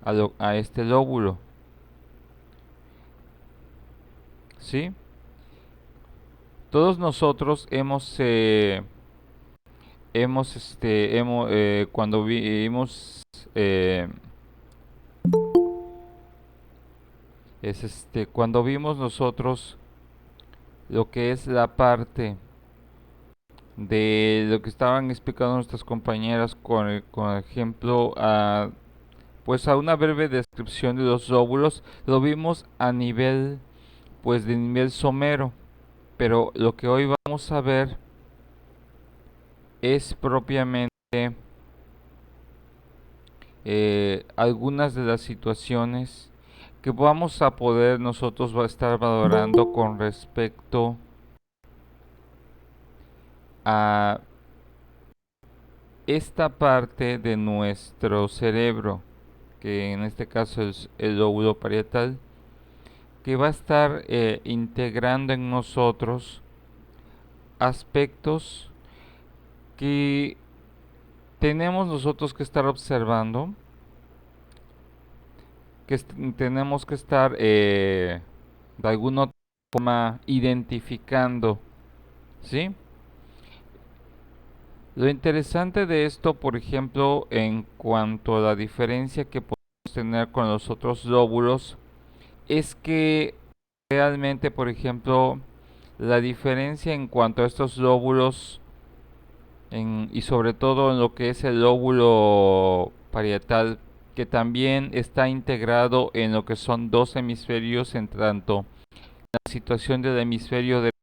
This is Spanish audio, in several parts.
a este lóbulo, ¿sí? Todos nosotros cuando vimos, eh, cuando vimos nosotros lo que es la parte de lo que estaban explicando nuestras compañeras con ejemplo, pues a una breve descripción de los lóbulos, lo vimos a nivel, pues de nivel somero, pero lo que hoy vamos a ver es propiamente algunas de las situaciones que vamos a poder nosotros va a estar valorando con respecto a esta parte de nuestro cerebro, que en este caso es el lóbulo parietal, que va a estar integrando en nosotros aspectos que tenemos nosotros que estar observando, que tenemos que estar de alguna forma identificando, ¿sí? Lo interesante de esto, por ejemplo, en cuanto a la diferencia que podemos tener con los otros lóbulos, es que realmente, por ejemplo, la diferencia en cuanto a estos lóbulos y sobre todo en lo que es el lóbulo parietal, que también está integrado en lo que son dos hemisferios, en tanto la situación del hemisferio derecho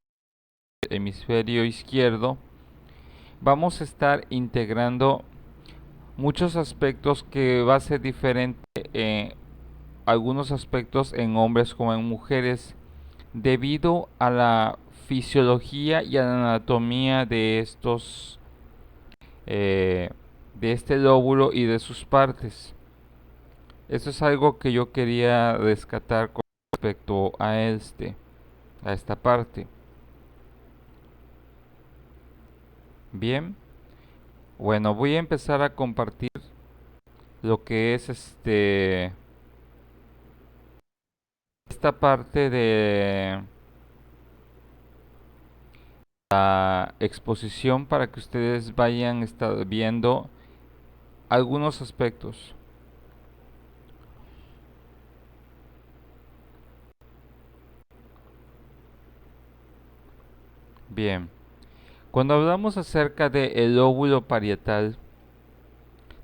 y hemisferio izquierdo, vamos a estar integrando muchos aspectos que va a ser diferente, algunos aspectos en hombres como en mujeres, debido a la fisiología y a la anatomía eh, de este lóbulo y de sus partes. Eso es algo que yo quería rescatar con respecto a esta parte. Bien, bueno, voy a empezar a compartir lo que es esta parte de la exposición para que ustedes vayan viendo algunos aspectos. Bien, cuando hablamos acerca del lóbulo parietal,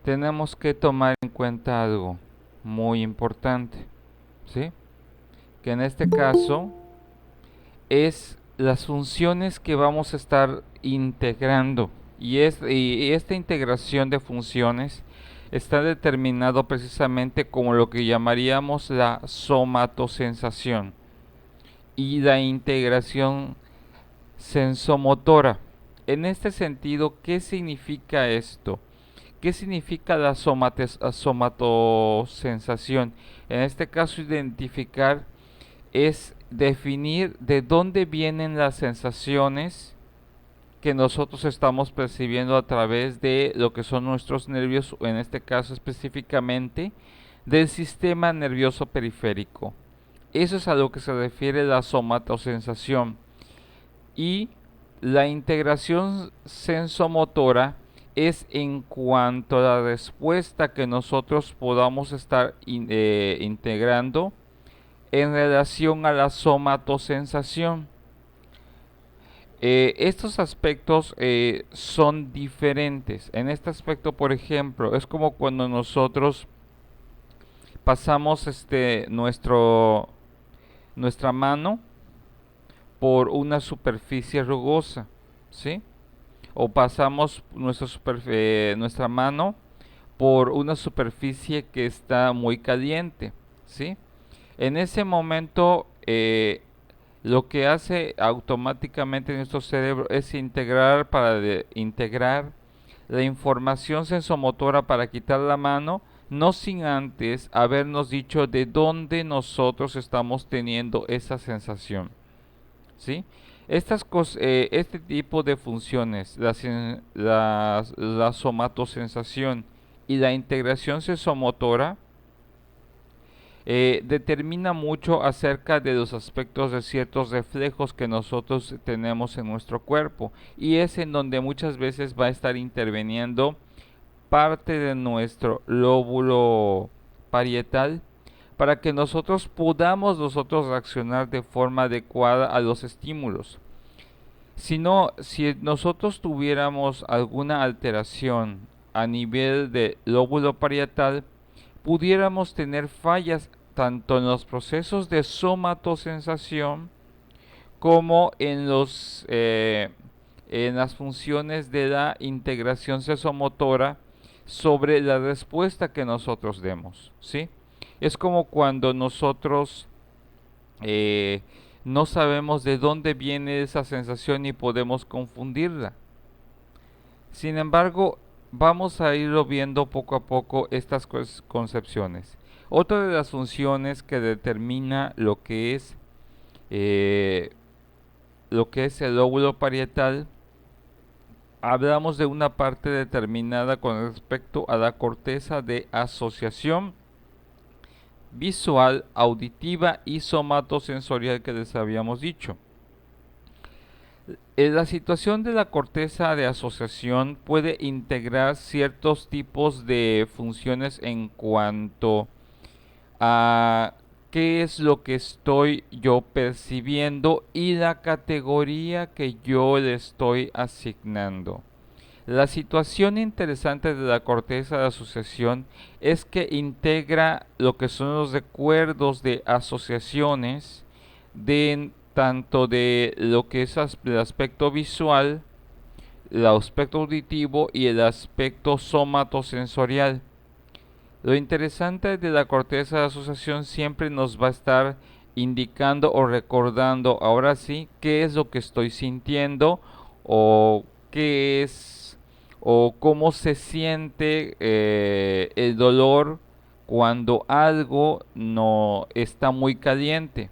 tenemos que tomar en cuenta algo muy importante, ¿sí? Que en este caso es las funciones que vamos a estar integrando. Y esta integración de funciones está determinado precisamente como lo que llamaríamos la somatosensación y la integración sensomotora. En este sentido, ¿qué significa esto? ¿Qué significa la somatosensación? En este caso, identificar es definir de dónde vienen las sensaciones que nosotros estamos percibiendo a través de lo que son nuestros nervios, o en este caso específicamente del sistema nervioso periférico. Eso es a lo que se refiere la somatosensación. Y la integración sensomotora es en cuanto a la respuesta que nosotros podamos estar integrando en relación a la somatosensación. Estos aspectos son diferentes. En este aspecto, por ejemplo, es como cuando nosotros pasamos nuestra mano por una superficie rugosa, ¿sí? O pasamos nuestra mano por una superficie que está muy caliente, ¿sí? En ese momento, lo que hace automáticamente nuestro cerebro es integrar la información sensomotora para quitar la mano, no sin antes habernos dicho de dónde nosotros estamos teniendo esa sensación, ¿sí? Este tipo de funciones, la somatosensación y la integración sensomotora, determina mucho acerca de los aspectos de ciertos reflejos que nosotros tenemos en nuestro cuerpo, y es en donde muchas veces va a estar interviniendo parte de nuestro lóbulo parietal para que nosotros podamos reaccionar de forma adecuada a los estímulos. Si nosotros tuviéramos alguna alteración a nivel de lóbulo parietal, pudiéramos tener fallas tanto en los procesos de somatosensación como en las funciones de la integración sensomotora sobre la respuesta que nosotros demos, ¿sí? Es como cuando nosotros no sabemos de dónde viene esa sensación y podemos confundirla. Sin embargo, vamos a irlo viendo poco a poco estas concepciones. Otra de las funciones que determina eh, lo que es el lóbulo parietal, hablamos de una parte determinada con respecto a la corteza de asociación visual, auditiva y somatosensorial que les habíamos dicho. La situación de la corteza de asociación puede integrar ciertos tipos de funciones en cuanto a qué es lo que estoy yo percibiendo y la categoría que yo le estoy asignando. La situación interesante de la corteza de asociación es que integra lo que son los recuerdos de asociaciones tanto de lo que es el aspecto visual, el aspecto auditivo y el aspecto somatosensorial. Lo interesante de la corteza de asociación siempre nos va a estar indicando o recordando, ahora sí, qué es lo que estoy sintiendo o qué es o cómo se siente el dolor cuando algo no está muy caliente,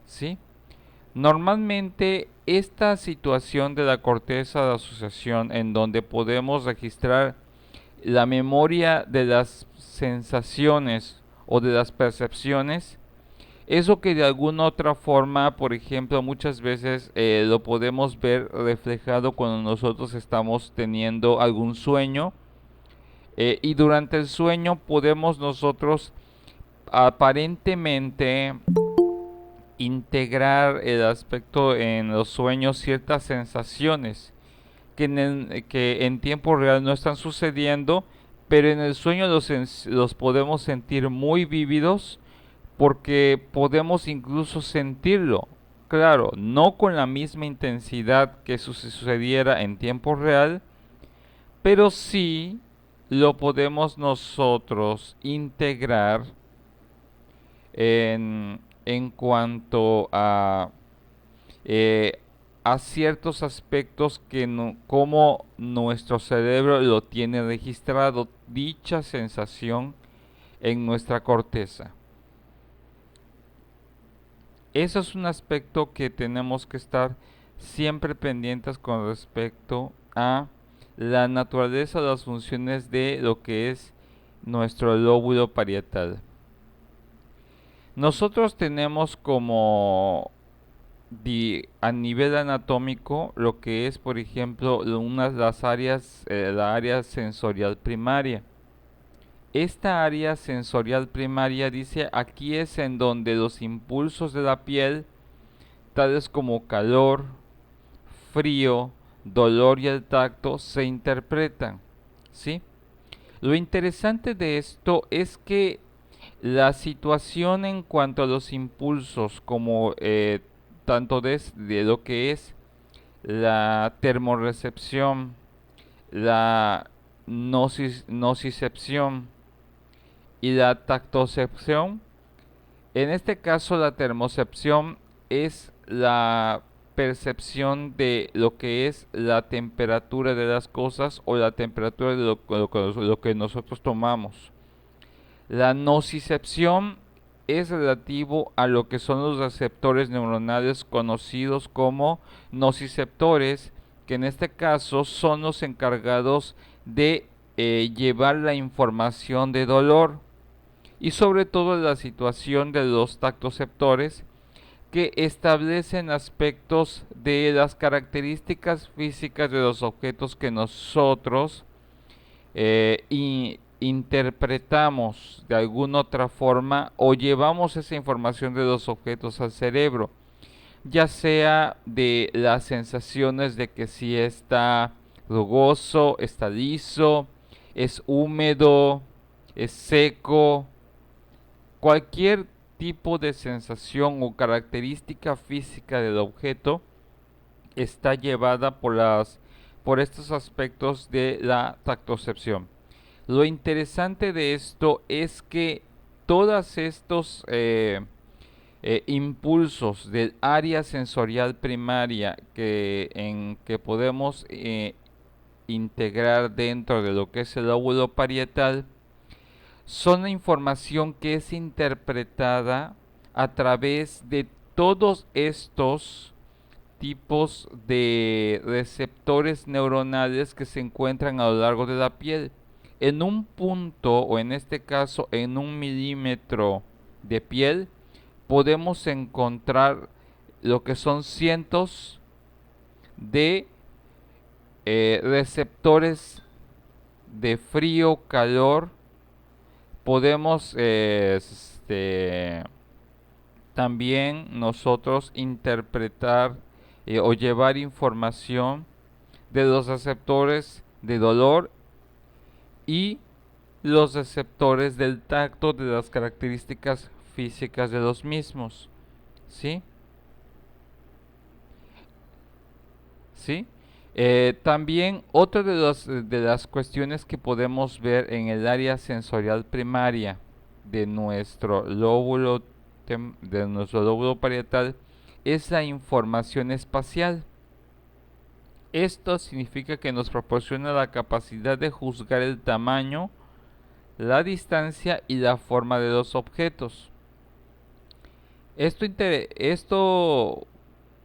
¿sí? Normalmente esta situación de la corteza de asociación en donde podemos registrar la memoria de las sensaciones o de las percepciones, eso que de alguna otra forma, por ejemplo, muchas veces lo podemos ver reflejado cuando nosotros estamos teniendo algún sueño, y durante el sueño podemos nosotros aparentemente integrar el aspecto en los sueños ciertas sensaciones que en tiempo real no están sucediendo, pero en el sueño los podemos sentir muy vívidos porque podemos incluso sentirlo. Claro, no con la misma intensidad que sucediera en tiempo real, pero sí lo podemos nosotros integrar en cuanto eh, a ciertos aspectos como nuestro cerebro lo tiene registrado, dicha sensación en nuestra corteza. Eso es un aspecto que tenemos que estar siempre pendientes con respecto a la naturaleza de las funciones de lo que es nuestro lóbulo parietal. Nosotros tenemos como a nivel anatómico lo que es, por ejemplo, las áreas, la área sensorial primaria. Esta área sensorial primaria, dice, aquí es en donde los impulsos de la piel, tales como calor, frío, dolor y el tacto, se interpretan, ¿sí? Lo interesante de esto es que la situación en cuanto a los impulsos, como tanto de lo que es la termorrecepción, la nocicepción y la tactocepción. En este caso, la termocepción es la percepción de lo que es la temperatura de las cosas o la temperatura de lo que nosotros tomamos. La nocicepción es relativo a lo que son los receptores neuronales conocidos como nociceptores, que en este caso son los encargados de llevar la información de dolor. y sobre todo la situación de los tactoceptores que establecen aspectos de las características físicas de los objetos que nosotros interpretamos de alguna otra forma o llevamos esa información de los objetos al cerebro, ya sea de las sensaciones de que si está rugoso, está liso, es húmedo, es seco, cualquier tipo de sensación o característica física del objeto está llevada por estos aspectos de la tactocepción. Lo interesante de esto es que todos estos impulsos del área sensorial primaria que podemos integrar dentro de lo que es el lóbulo parietal son la información que es interpretada a través de todos estos tipos de receptores neuronales que se encuentran a lo largo de la piel. En un punto, o en este caso en 1 milímetro de piel, podemos encontrar lo que son cientos de receptores de frío, calor. Podemos también nosotros interpretar o llevar información de los receptores de dolor y los receptores del tacto, de las características físicas de los mismos. ¿Sí? ¿Sí? También otra de las cuestiones que podemos ver en el área sensorial primaria de de nuestro lóbulo parietal es la información espacial. Esto significa que nos proporciona la capacidad de juzgar el tamaño, la distancia y la forma de los objetos. Esto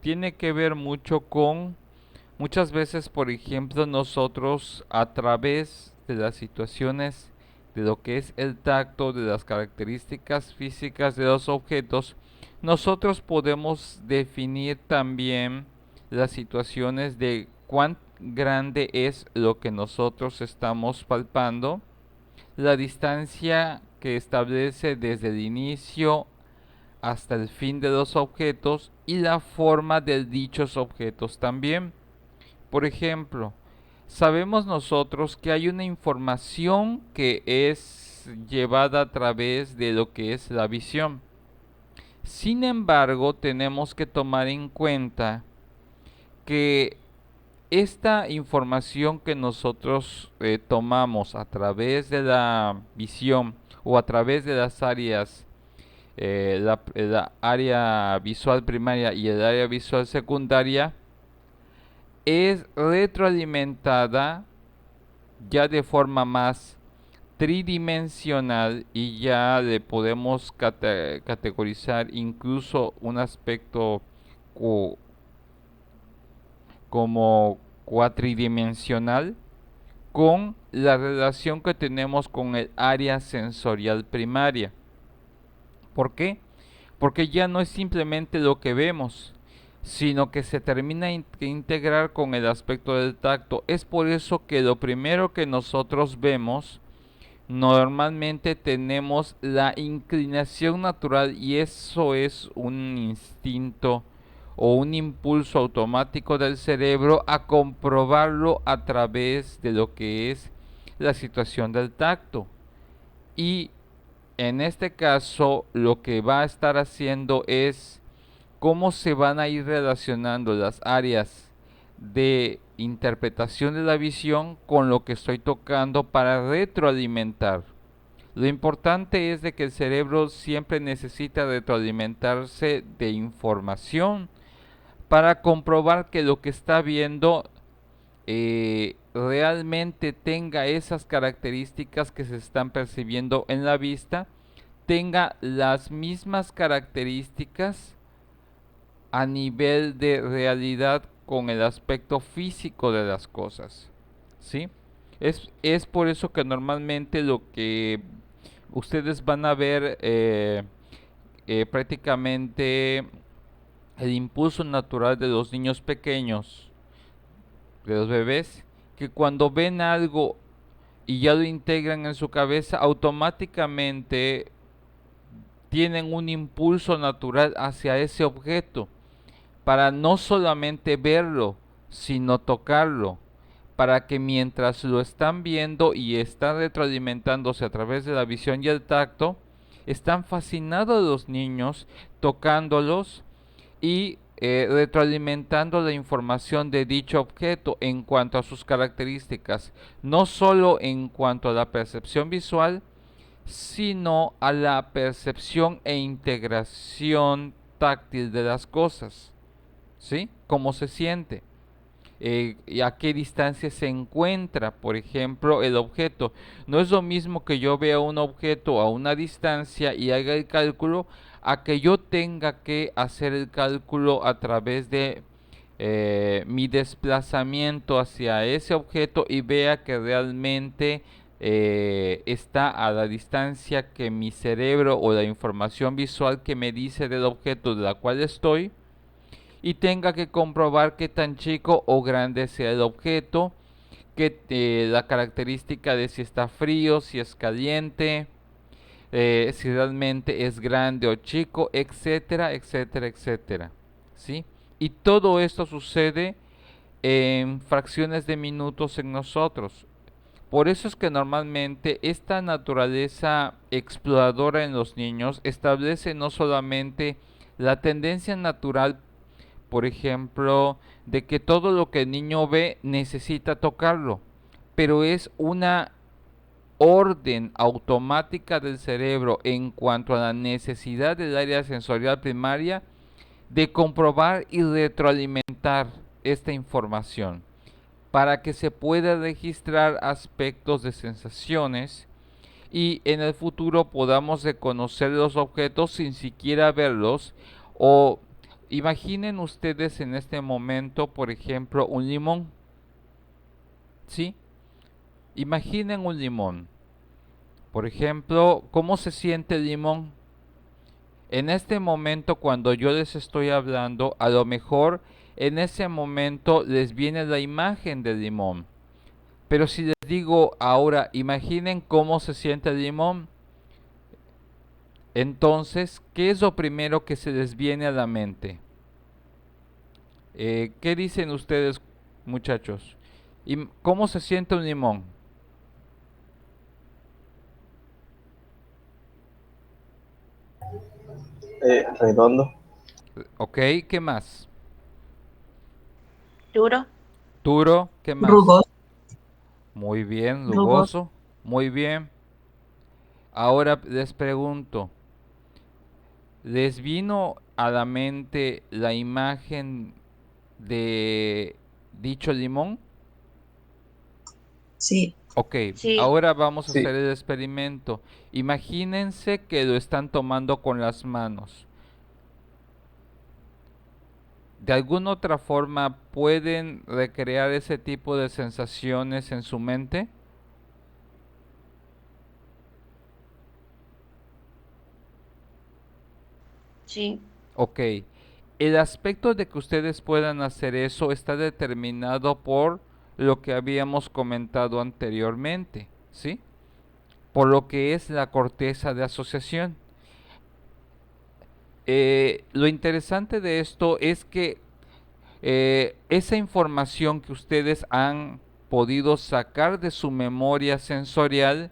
tiene que ver mucho con muchas veces, por ejemplo, nosotros a través de las situaciones de lo que es el tacto, de las características físicas de los objetos, nosotros podemos definir también las situaciones de cuán grande es lo que nosotros estamos palpando, la distancia que establece desde el inicio hasta el fin de los objetos y la forma de dichos objetos también. Por ejemplo, sabemos nosotros que hay una información que es llevada a través de lo que es la visión. Sin embargo, tenemos que tomar en cuenta que esta información que nosotros tomamos a través de la visión o a través de las áreas, la área visual primaria y el área visual secundaria, es retroalimentada ya de forma más tridimensional y ya le podemos categorizar incluso un aspecto como cuatridimensional con la relación que tenemos con el área sensorial primaria. ¿Por qué? Porque ya no es simplemente lo que vemos, sino que se termina de integrar con el aspecto del tacto. Es por eso que lo primero que nosotros vemos, normalmente tenemos la inclinación natural, y eso es un instinto o un impulso automático del cerebro a comprobarlo a través de lo que es la situación del tacto. Y en este caso lo que va a estar haciendo es cómo se van a ir relacionando las áreas de interpretación de la visión con lo que estoy tocando para retroalimentar. Lo importante es de que el cerebro siempre necesita retroalimentarse de información para comprobar que lo que está viendo realmente tenga esas características que se están percibiendo en la vista, tenga las mismas características a nivel de realidad con el aspecto físico de las cosas. ¿Sí? Es por eso que normalmente lo que ustedes van a ver prácticamente el impulso natural de los niños pequeños, de los bebés, que cuando ven algo y ya lo integran en su cabeza, automáticamente tienen un impulso natural hacia ese objeto, para no solamente verlo, sino tocarlo, para que mientras lo están viendo y están retroalimentándose a través de la visión y el tacto, están fascinados los niños tocándolos y retroalimentando la información de dicho objeto en cuanto a sus características, no solo en cuanto a la percepción visual, sino a la percepción e integración táctil de las cosas, ¿sí? ¿Cómo se siente? Y a qué distancia se encuentra, por ejemplo, el objeto. No es lo mismo que yo vea un objeto a una distancia y haga el cálculo, a que yo tenga que hacer el cálculo a través de mi desplazamiento hacia ese objeto y vea que realmente está a la distancia que mi cerebro o la información visual que me dice del objeto de la cual estoy, y tenga que comprobar qué tan chico o grande sea el objeto, que la característica de si está frío, si es caliente, si realmente es grande o chico, etcétera, etcétera, etcétera, ¿sí? Y todo esto sucede en fracciones de minutos en nosotros. Por eso es que normalmente esta naturaleza exploradora en los niños establece no solamente la tendencia natural, por ejemplo, de que todo lo que el niño ve necesita tocarlo, pero es una orden automática del cerebro en cuanto a la necesidad del área sensorial primaria de comprobar y retroalimentar esta información para que se pueda registrar aspectos de sensaciones y en el futuro podamos reconocer los objetos sin siquiera verlos. O imaginen ustedes en este momento, por ejemplo, un limón, ¿sí? Imaginen un limón. Por ejemplo, ¿cómo se siente el limón? En este momento, cuando yo les estoy hablando, a lo mejor en ese momento les viene la imagen del limón. Pero si les digo ahora, imaginen cómo se siente el limón, entonces, ¿qué es lo primero que se les viene a la mente? ¿Qué dicen ustedes, muchachos? ¿Cómo se siente un limón? Redondo. Ok, ¿qué más? Duro, Duro, ¿qué más? Rugoso, Muy bien, rugoso. rugoso, muy bien. Ahora les pregunto, ¿les vino a la mente la imagen de dicho limón? Sí, Ok, sí, ahora vamos a Sí, hacer el experimento. Imagínense que lo están tomando con las manos. ¿De alguna otra forma pueden recrear ese tipo de sensaciones en su mente? sí, Ok, el aspecto de que ustedes puedan hacer eso está determinado por lo que habíamos comentado anteriormente, ¿sí? Por lo que es la corteza de asociación. Lo interesante de esto es que esa información que ustedes han podido sacar de su memoria sensorial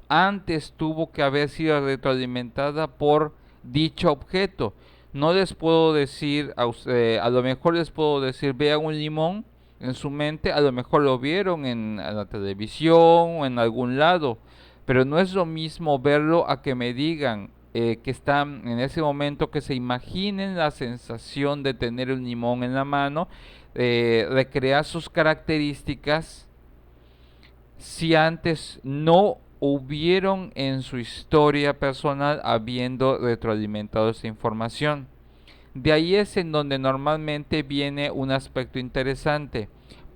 antes tuvo que haber sido retroalimentada por dicho objeto. No les puedo decir, a lo mejor les puedo decir, vean un limón en su mente, a lo mejor lo vieron en la televisión o en algún lado, pero no es lo mismo verlo a que me digan que están en ese momento, que se imaginen la sensación de tener un limón en la mano, recrear sus características si antes no hubieron en su historia personal habiendo retroalimentado esa información. De ahí es en donde normalmente viene un aspecto interesante,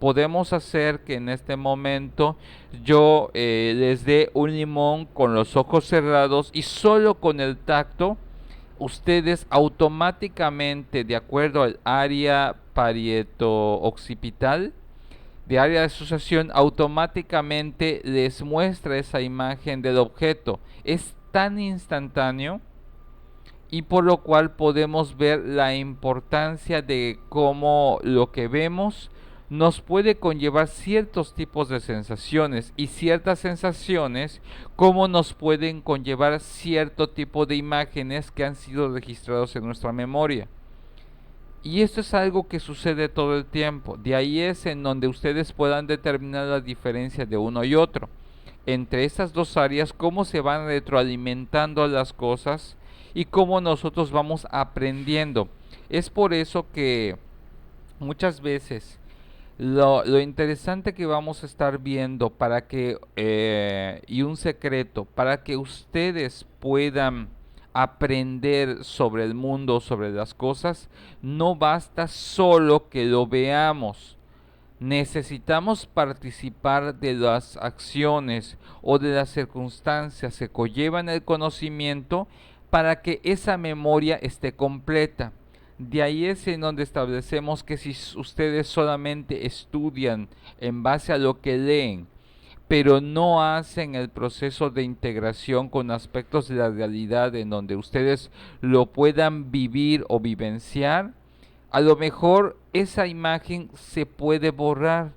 podemos hacer que en este momento yo les dé un limón con los ojos cerrados y solo con el tacto ustedes automáticamente, de acuerdo al área parieto-occipital, de área de asociación, automáticamente les muestra esa imagen del objeto. Es tan instantáneo y por lo cual podemos ver la importancia de cómo lo que vemos nos puede conllevar ciertos tipos de sensaciones y ciertas sensaciones como nos pueden conllevar cierto tipo de imágenes que han sido registrados en nuestra memoria. Y esto es algo que sucede todo el tiempo. De ahí es en donde ustedes puedan determinar la diferencia de uno y otro. Entre estas dos áreas, cómo se van retroalimentando las cosas y cómo nosotros vamos aprendiendo. Es por eso que muchas veces lo interesante que vamos a estar viendo para que, y un secreto, para que ustedes puedan aprender sobre el mundo, sobre las cosas, no basta solo que lo veamos. Necesitamos participar de las acciones o de las circunstancias que conllevan el conocimiento para que esa memoria esté completa. De ahí es en donde establecemos que si ustedes solamente estudian en base a lo que leen, pero no hacen el proceso de integración con aspectos de la realidad en donde ustedes lo puedan vivir o vivenciar, a lo mejor esa imagen se puede borrar,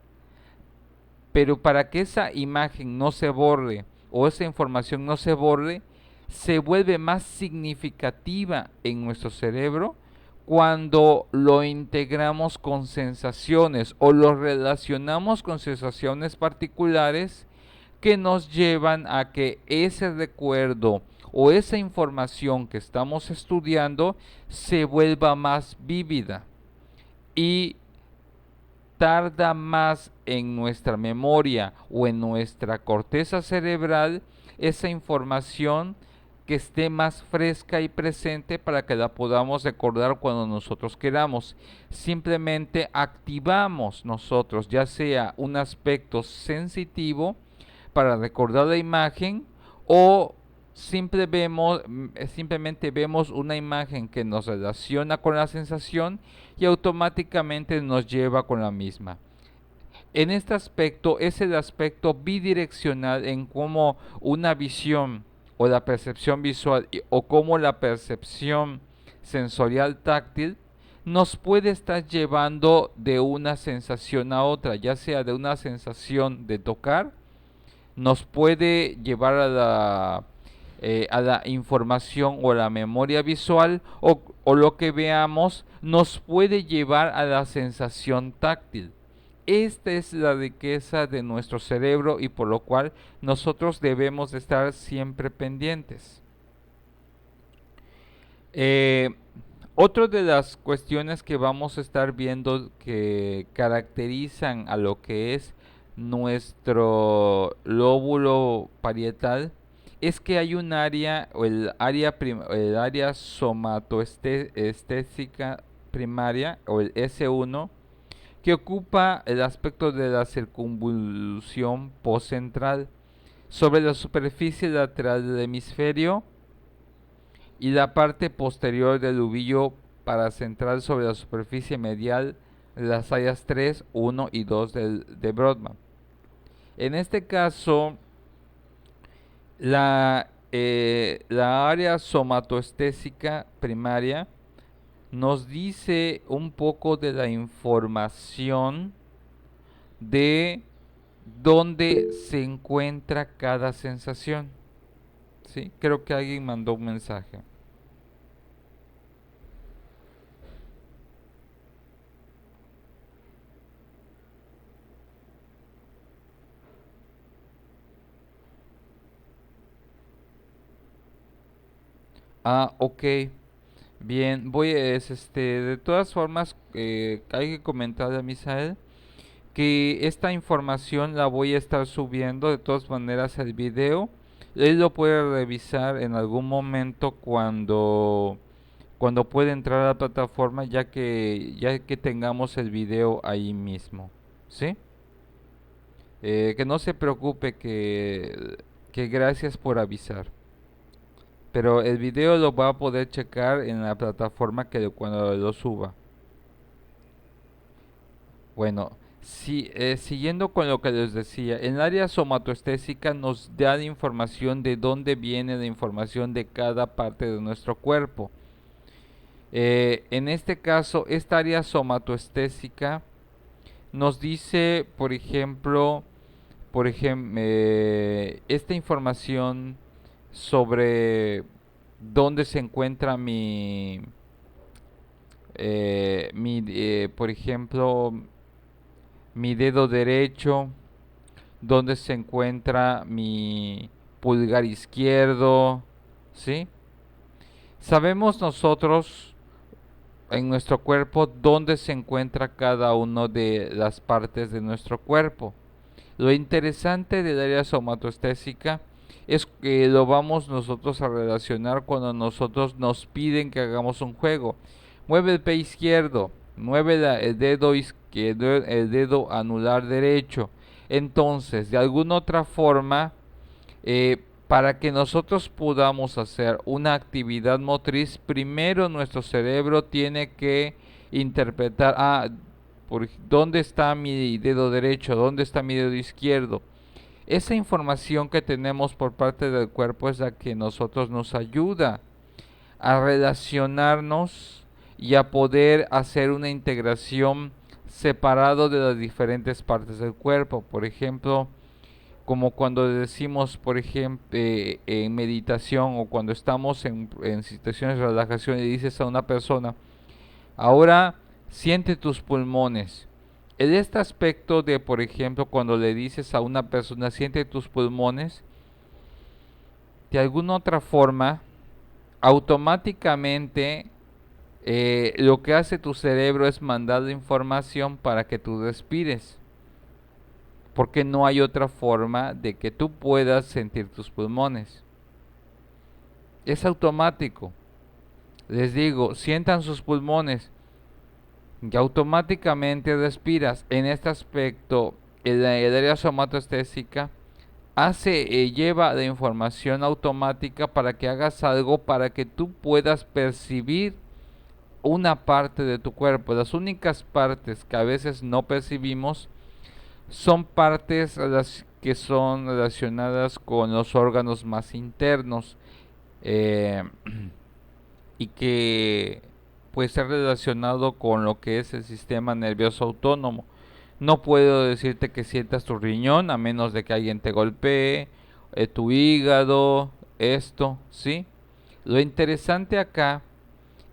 pero para que esa imagen no se borre o esa información no se borre, se vuelve más significativa en nuestro cerebro cuando lo integramos con sensaciones o lo relacionamos con sensaciones particulares que nos llevan a que ese recuerdo o esa información que estamos estudiando se vuelva más vívida y tarda más en nuestra memoria o en nuestra corteza cerebral esa información que esté más fresca y presente para que la podamos recordar cuando nosotros queramos. Simplemente activamos nosotros ya sea un aspecto sensitivo para recordar la imagen o simplemente vemos una imagen que nos relaciona con la sensación y automáticamente nos lleva con la misma. En este aspecto es el aspecto bidireccional en cómo una visión o la percepción visual o cómo la percepción sensorial táctil nos puede estar llevando de una sensación a otra, ya sea de una sensación de tocar, nos puede llevar a la información o la memoria visual o lo que veamos nos puede llevar a la sensación táctil. Esta es la riqueza de nuestro cerebro y por lo cual nosotros debemos de estar siempre pendientes. Eh, Otra de las cuestiones que vamos a estar viendo que caracterizan a lo que es nuestro lóbulo parietal es que hay un área o el área somatoestésica primaria o el S1 que ocupa el aspecto de la circunvolución postcentral sobre la superficie lateral del hemisferio y la parte posterior del lubillo paracentral sobre la superficie medial de las áreas 3, 1 y 2 de Brodmann. En este caso, la área somatoestésica primaria nos dice un poco de la información de dónde se encuentra cada sensación. ¿Sí? Creo que alguien mandó un mensaje. Ah, ok. Bien, de todas formas, hay que comentarle a Misael que esta información la voy a estar subiendo de todas maneras el video. Él lo puede revisar en algún momento cuando pueda entrar a la plataforma ya que tengamos el video ahí mismo. ¿sí? Que no se preocupe, que gracias por avisar. Pero el video lo va a poder checar en la plataforma cuando lo suba. Bueno, siguiendo con lo que les decía, en el área somatoestésica nos da la información de dónde viene la información de cada parte de nuestro cuerpo. En este caso, esta área somatoestésica nos dice, por ejemplo, esta información sobre dónde se encuentra por ejemplo, mi dedo derecho, dónde se encuentra mi pulgar izquierdo, ¿sí? Sabemos nosotros en nuestro cuerpo dónde se encuentra cada una de las partes de nuestro cuerpo. Lo interesante del área somatoestésica es que lo vamos nosotros a relacionar cuando nosotros nos piden que hagamos un juego. Mueve el pie izquierdo, mueve el dedo izquierdo, el dedo anular derecho. Entonces, de alguna otra forma, para que nosotros podamos hacer una actividad motriz, primero nuestro cerebro tiene que interpretar, ¿dónde está mi dedo derecho? ¿Dónde está mi dedo izquierdo? Esa información que tenemos por parte del cuerpo es la que nosotros nos ayuda a relacionarnos y a poder hacer una integración separado de las diferentes partes del cuerpo. Por ejemplo, como cuando decimos, por ejemplo, en meditación o cuando estamos en situaciones de relajación y dices a una persona, ahora siente tus pulmones. En este aspecto de, por ejemplo, cuando le dices a una persona, siente tus pulmones, de alguna otra forma, automáticamente lo que hace tu cerebro es mandar la información para que tú respires. Porque no hay otra forma de que tú puedas sentir tus pulmones. Es automático. Les digo, sientan sus pulmones y automáticamente respiras. En este aspecto, el área somatoestésica lleva la información automática para que hagas algo para que tú puedas percibir una parte de tu cuerpo. Las únicas partes que a veces no percibimos son partes que son relacionadas con los órganos más internos, eh, y que puede ser relacionado con lo que es el sistema nervioso autónomo. No puedo decirte que sientas tu riñón a menos de que alguien te golpee, tu hígado, esto, ¿sí? Lo interesante acá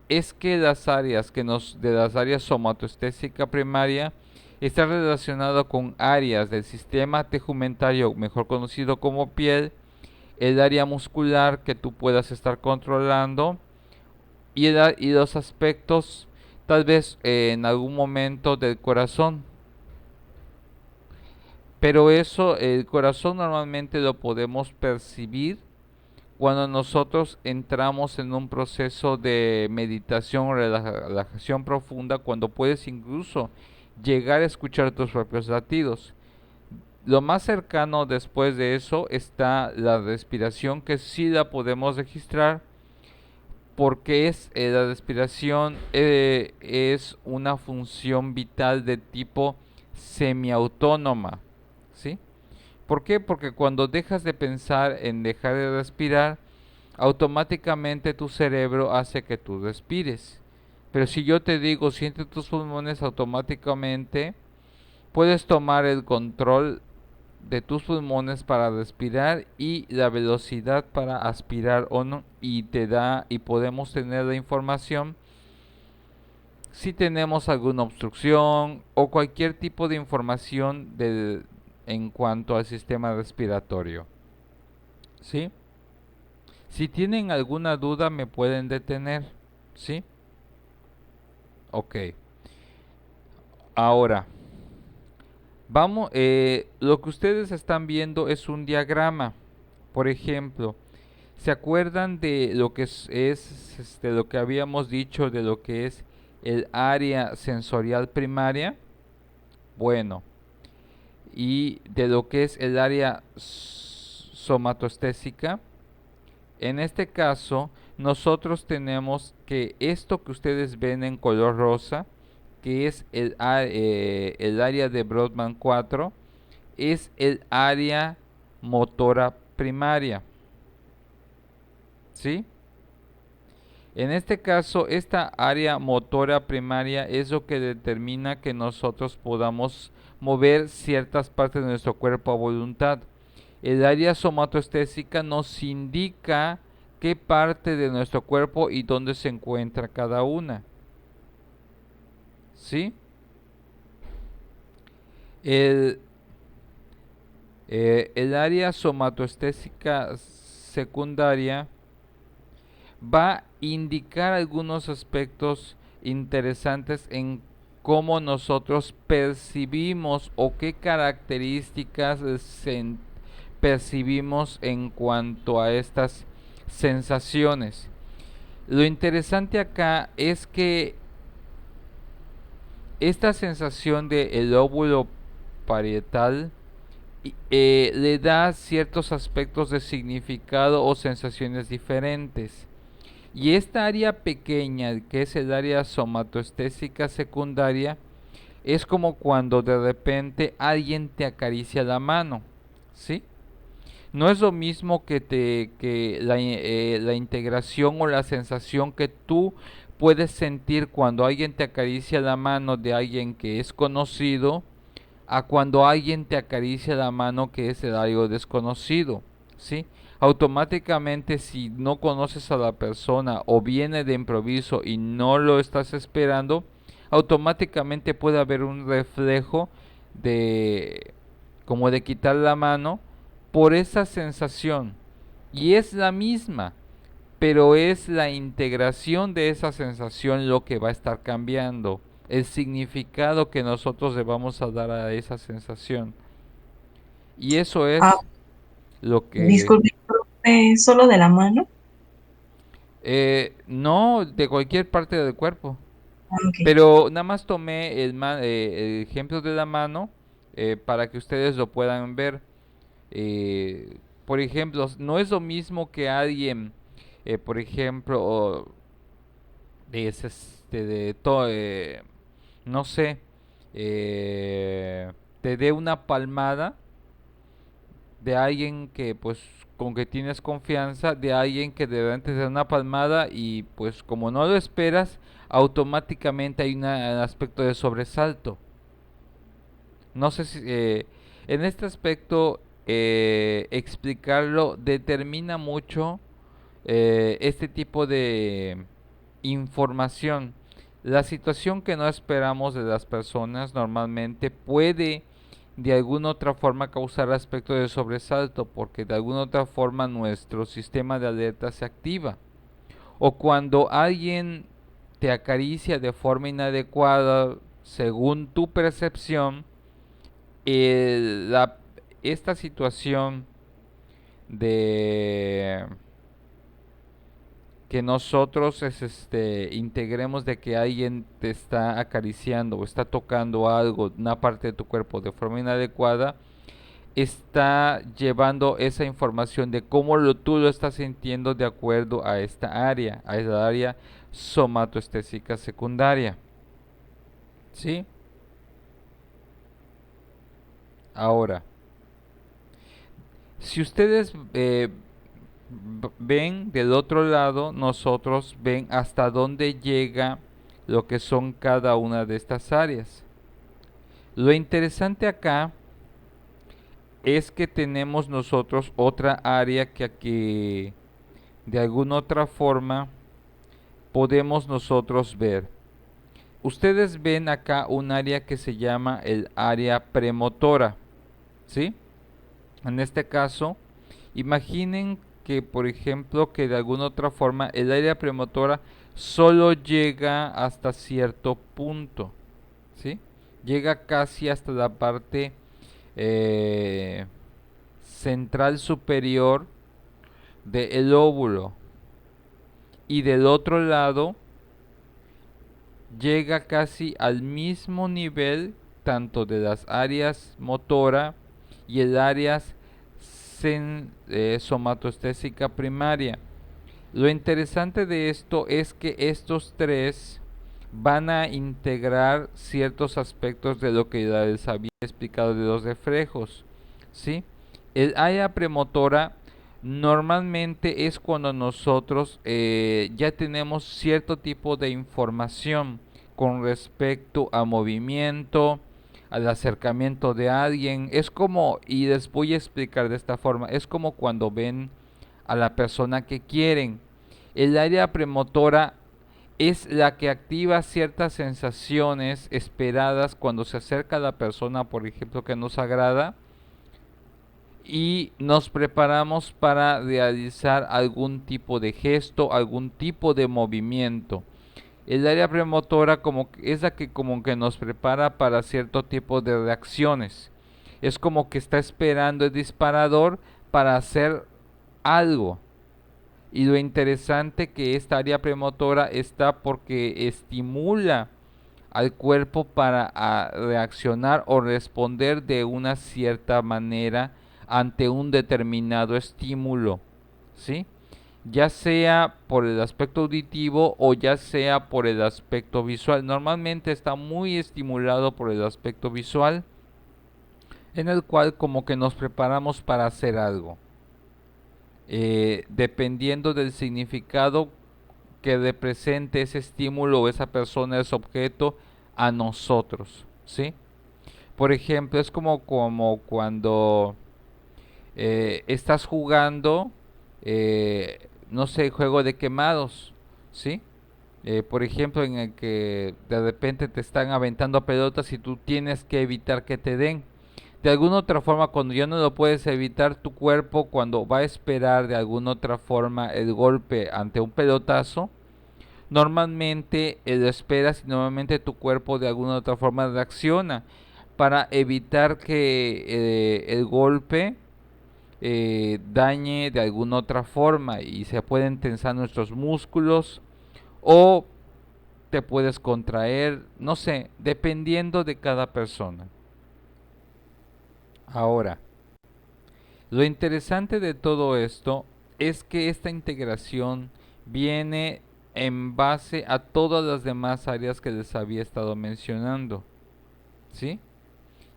es que de las áreas somatoestésica primaria está relacionado con áreas del sistema tegumentario, mejor conocido como piel, el área muscular que tú puedas estar controlando y los aspectos tal vez en algún momento del corazón. Pero eso, el corazón normalmente lo podemos percibir cuando nosotros entramos en un proceso de meditación o relajación profunda, cuando puedes incluso llegar a escuchar tus propios latidos. Lo más cercano después de eso está la respiración, que sí la podemos registrar porque la respiración es una función vital de tipo semiautónoma, ¿sí? ¿Por qué? Porque cuando dejas de pensar en dejar de respirar, automáticamente tu cerebro hace que tú respires. Pero si yo te digo, siente tus pulmones, automáticamente puedes tomar el control de tus pulmones para respirar y la velocidad para aspirar o no, y podemos tener la información si tenemos alguna obstrucción o cualquier tipo de información en cuanto al sistema respiratorio. ¿Sí? Si tienen alguna duda me pueden detener. ¿Sí? Ok. Ahora, lo que ustedes están viendo es un diagrama. Por ejemplo, ¿se acuerdan de lo que lo que habíamos dicho de lo que es el área sensorial primaria? Bueno, y de lo que es el área somatostésica. En este caso, nosotros tenemos que esto que ustedes ven en color rosa, que es el área de Brodmann 4, es el área motora primaria. ¿Sí? En este caso, esta área motora primaria es lo que determina que nosotros podamos mover ciertas partes de nuestro cuerpo a voluntad. El área somatoestésica nos indica qué parte de nuestro cuerpo y dónde se encuentra cada una. ¿Sí? El, el área somatoestésica secundaria va a indicar algunos aspectos interesantes en cómo nosotros percibimos o qué características percibimos en cuanto a estas sensaciones. Lo interesante acá es que esta sensación del lóbulo parietal le da ciertos aspectos de significado o sensaciones diferentes. Y esta área pequeña, que es el área somatoestésica secundaria, es como cuando de repente alguien te acaricia la mano, ¿sí? No es lo mismo que la integración o la sensación que tú puedes sentir cuando alguien te acaricia la mano de alguien que es conocido a cuando alguien te acaricia la mano que es de algo desconocido, ¿sí? Automáticamente si no conoces a la persona o viene de improviso y no lo estás esperando, automáticamente puede haber un reflejo de como de quitar la mano por esa sensación. Y es la misma, pero es la integración de esa sensación lo que va a estar cambiando, el significado que nosotros le vamos a dar a esa sensación. Y eso Ah, es lo que... disculpe, profe, ¿solo de la mano? no de cualquier parte del cuerpo. Ah, ok. Pero nada más tomé el ejemplo de la mano para que ustedes lo puedan ver. Por ejemplo, no es lo mismo que alguien, por ejemplo, no sé, te dé una palmada de alguien que pues con que tienes confianza, de alguien que de repente te da una palmada y pues como no lo esperas, automáticamente hay un aspecto de sobresalto. No sé si en este aspecto explicarlo determina mucho este tipo de información. La situación que no esperamos de las personas normalmente puede de alguna otra forma causar aspecto de sobresalto porque de alguna otra forma nuestro sistema de alerta se activa. O cuando alguien te acaricia de forma inadecuada según tu percepción, la, esta situación de que nosotros integremos de que alguien te está acariciando o está tocando algo, una parte de tu cuerpo de forma inadecuada, está llevando esa información de cómo tú lo estás sintiendo de acuerdo a esta área, a esa área somatoestésica secundaria. ¿Sí? Ahora, si ustedes ven del otro lado, nosotros ven hasta dónde llega lo que son cada una de estas áreas. Lo interesante acá es que tenemos nosotros otra área que aquí de alguna otra forma podemos nosotros ver. Ustedes ven acá un área que se llama el área premotora, ¿sí? En este caso, imaginen que, por ejemplo, que de alguna otra forma el área premotora solo llega hasta cierto punto, ¿sí? Llega casi hasta la parte eh, central superior del óvulo y del otro lado llega casi al mismo nivel tanto de las áreas motora y el área somatoestésica primaria. Lo interesante de esto es que estos tres van a integrar ciertos aspectos de lo que ya les había explicado de los reflejos, ¿sí? El área premotora normalmente es cuando nosotros ya tenemos cierto tipo de información con respecto a movimiento, al acercamiento de alguien. Es como, y les voy a explicar de esta forma, es como cuando ven a la persona que quieren. El área premotora es la que activa ciertas sensaciones esperadas cuando se acerca a la persona, por ejemplo, que nos agrada, y nos preparamos para realizar algún tipo de gesto, algún tipo de movimiento. El área premotora es la que como que nos prepara para cierto tipo de reacciones. Es como que está esperando el disparador para hacer algo. Y lo interesante que esta área premotora está porque estimula al cuerpo para reaccionar o responder de una cierta manera ante un determinado estímulo, ¿sí? Ya sea por el aspecto auditivo o ya sea por el aspecto visual. Normalmente está muy estimulado por el aspecto visual, en el cual como que nos preparamos para hacer algo. Dependiendo del significado que represente ese estímulo o esa persona, ese objeto a nosotros, ¿sí? Por ejemplo, es como cuando estás jugando, no sé, juego de quemados, ¿sí? Por ejemplo, en el que de repente te están aventando pelotas y tú tienes que evitar que te den. De alguna otra forma, cuando ya no lo puedes evitar, tu cuerpo, cuando va a esperar de alguna otra forma el golpe ante un pelotazo, normalmente lo esperas y normalmente tu cuerpo de alguna otra forma reacciona para evitar que el golpe dañe de alguna otra forma, y se pueden tensar nuestros músculos o te puedes contraer, no sé, dependiendo de cada persona. Ahora, lo interesante de todo esto es que esta integración viene en base a todas las demás áreas que les había estado mencionando, ¿sí?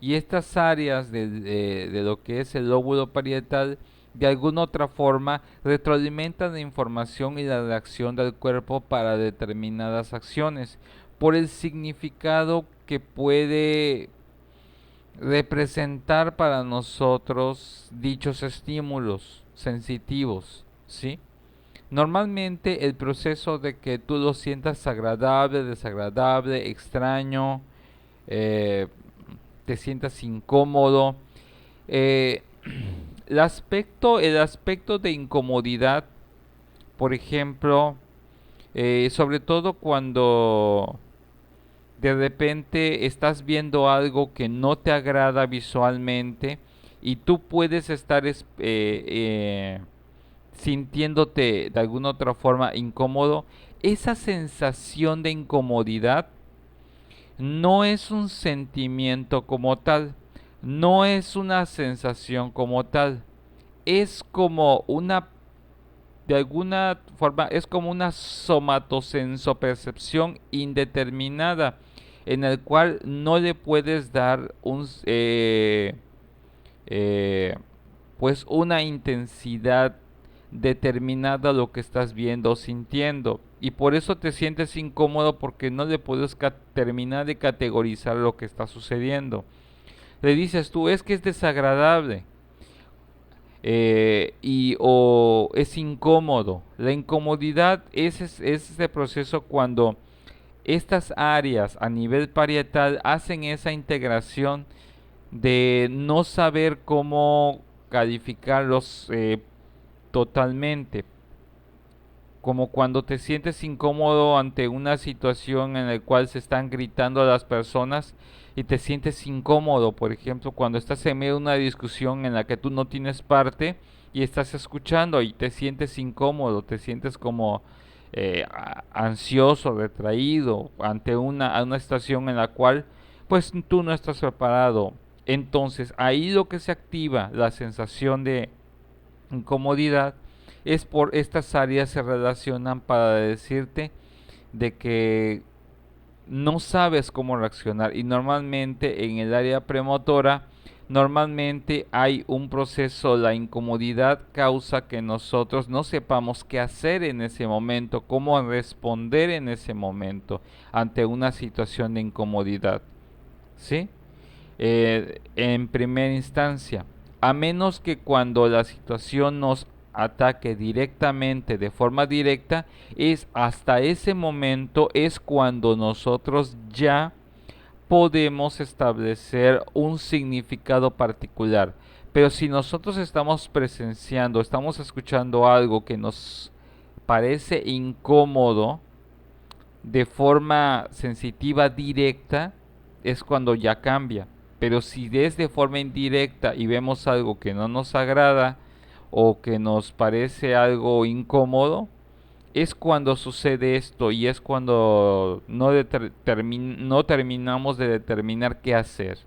Y estas áreas de lo que es el lóbulo parietal, de alguna otra forma, retroalimentan la información y la reacción del cuerpo para determinadas acciones, por el significado que puede representar para nosotros dichos estímulos sensitivos, ¿sí? Normalmente el proceso de que tú lo sientas agradable, desagradable, extraño, eh, te sientas incómodo, eh, el aspecto de incomodidad, por ejemplo, sobre todo cuando de repente estás viendo algo que no te agrada visualmente y tú puedes estar sintiéndote de alguna otra forma incómodo. Esa sensación de incomodidad no es un sentimiento como tal, no es una sensación como tal, es como una, de alguna forma, es como una somatosensopercepción indeterminada, en el cual no le puedes dar eh, pues una intensidad determinada a lo que estás viendo o sintiendo, y por eso te sientes incómodo porque no le puedes terminar de categorizar lo que está sucediendo. Le dices tú, es que es desagradable, o es incómodo. La incomodidad es ese proceso cuando estas áreas a nivel parietal hacen esa integración de no saber cómo calificarlos totalmente, como cuando te sientes incómodo ante una situación en la cual se están gritando a las personas y te sientes incómodo, por ejemplo, cuando estás en medio de una discusión en la que tú no tienes parte y estás escuchando y te sientes incómodo, te sientes como ansioso, retraído ante una situación en la cual pues tú no estás preparado. Entonces ahí lo que se activa, la sensación de incomodidad, es por estas áreas se relacionan para decirte de que no sabes cómo reaccionar, y normalmente en el área premotora normalmente hay un proceso, la incomodidad causa que nosotros no sepamos qué hacer en ese momento, cómo responder en ese momento ante una situación de incomodidad, ¿sí? En primera instancia, a menos que cuando la situación nos ataque directamente, de forma directa, es hasta ese momento es cuando nosotros ya podemos establecer un significado particular. Pero si nosotros estamos presenciando, estamos escuchando algo que nos parece incómodo de forma sensitiva directa, es cuando ya cambia. Pero si es de forma indirecta y vemos algo que no nos agrada o que nos parece algo incómodo, es cuando sucede esto, y es cuando no terminamos de determinar qué hacer.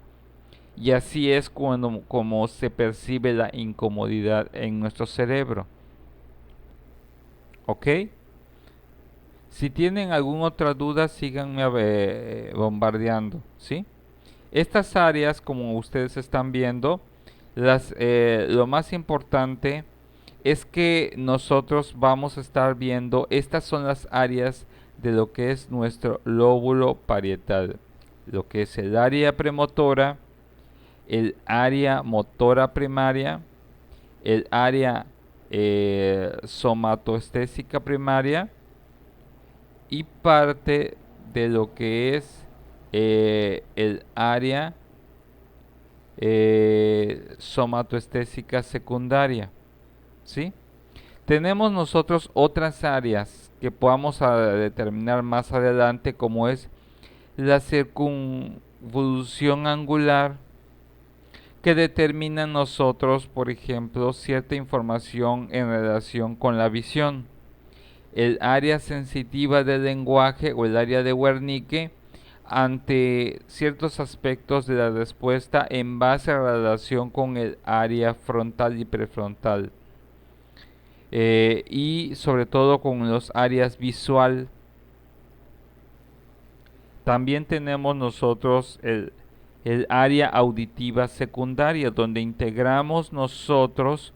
Y así es cuando como se percibe la incomodidad en nuestro cerebro. ¿Ok? Si tienen alguna otra duda, síganme bombardeando, ¿sí? Estas áreas, como ustedes están viendo, lo más importante es que nosotros vamos a estar viendo, estas son las áreas de lo que es nuestro lóbulo parietal, lo que es el área premotora, el área motora primaria, el área somatoestésica primaria y parte de lo que es el área somatoestésica secundaria, ¿sí? Tenemos nosotros otras áreas que podamos determinar más adelante, como es la circunvolución angular, que determina nosotros, por ejemplo, cierta información en relación con la visión. El área sensitiva del lenguaje o el área de Wernicke ante ciertos aspectos de la respuesta en base a la relación con el área frontal y prefrontal. Y sobre todo con los áreas visual. También tenemos nosotros el área auditiva secundaria, donde integramos nosotros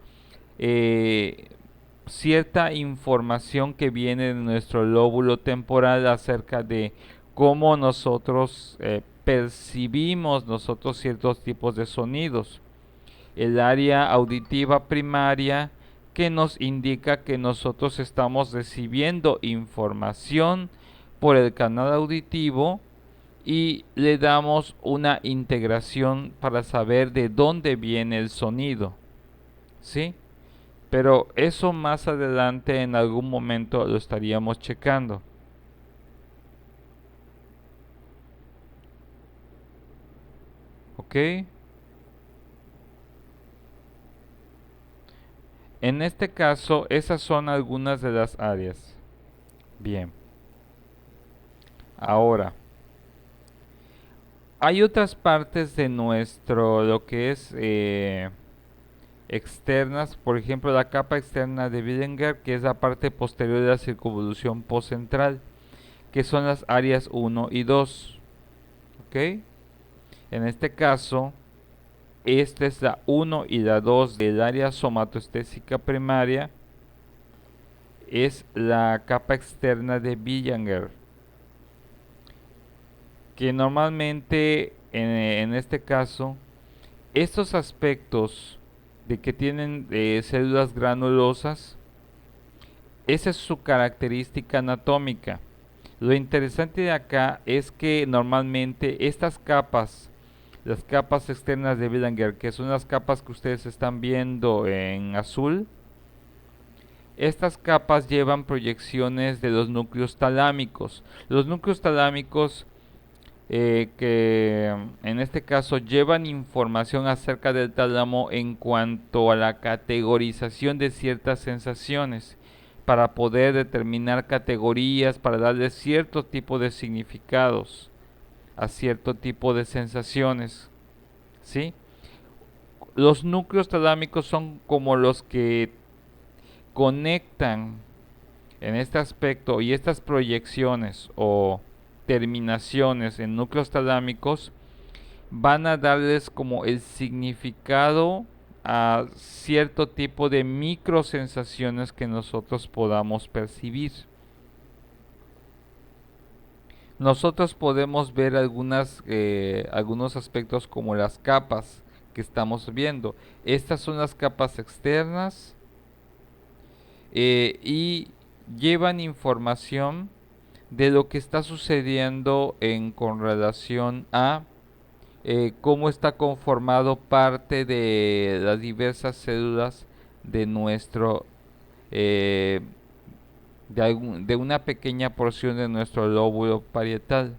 cierta información que viene de nuestro lóbulo temporal acerca de cómo nosotros percibimos nosotros ciertos tipos de sonidos. El área auditiva primaria, que nos indica que nosotros estamos recibiendo información por el canal auditivo y le damos una integración para saber de dónde viene el sonido, ¿sí? Pero eso más adelante en algún momento lo estaríamos checando. ¿Ok? En este caso, esas son algunas de las áreas. Bien. Ahora, hay otras partes de nuestro, lo que es externas, por ejemplo la capa externa de Billinger, que es la parte posterior de la circunvolución postcentral, que son las áreas 1 y 2. ¿Ok? En este caso, esta es la 1 y la 2 del área somatoestésica primaria, es la capa externa de Billinger, que normalmente en este caso, estos aspectos de que tienen células granulosas, esa es su característica anatómica. Lo interesante de acá es que normalmente estas capas, las capas externas de Billinger, que son las capas que ustedes están viendo en azul, estas capas llevan proyecciones de los núcleos talámicos. Los núcleos talámicos que en este caso llevan información acerca del tálamo en cuanto a la categorización de ciertas sensaciones, para poder determinar categorías, para darle cierto tipo de significados. a cierto tipo de sensaciones, ¿sí? Los núcleos talámicos son como los que conectan en este aspecto, y estas proyecciones o terminaciones en núcleos talámicos van a darles como el significado a cierto tipo de microsensaciones que nosotros podamos percibir. Nosotros podemos ver algunos aspectos como las capas que estamos viendo. Estas son las capas externas y llevan información de lo que está sucediendo con relación a cómo está conformado parte de las diversas células de nuestro eh, de una pequeña porción de nuestro lóbulo parietal.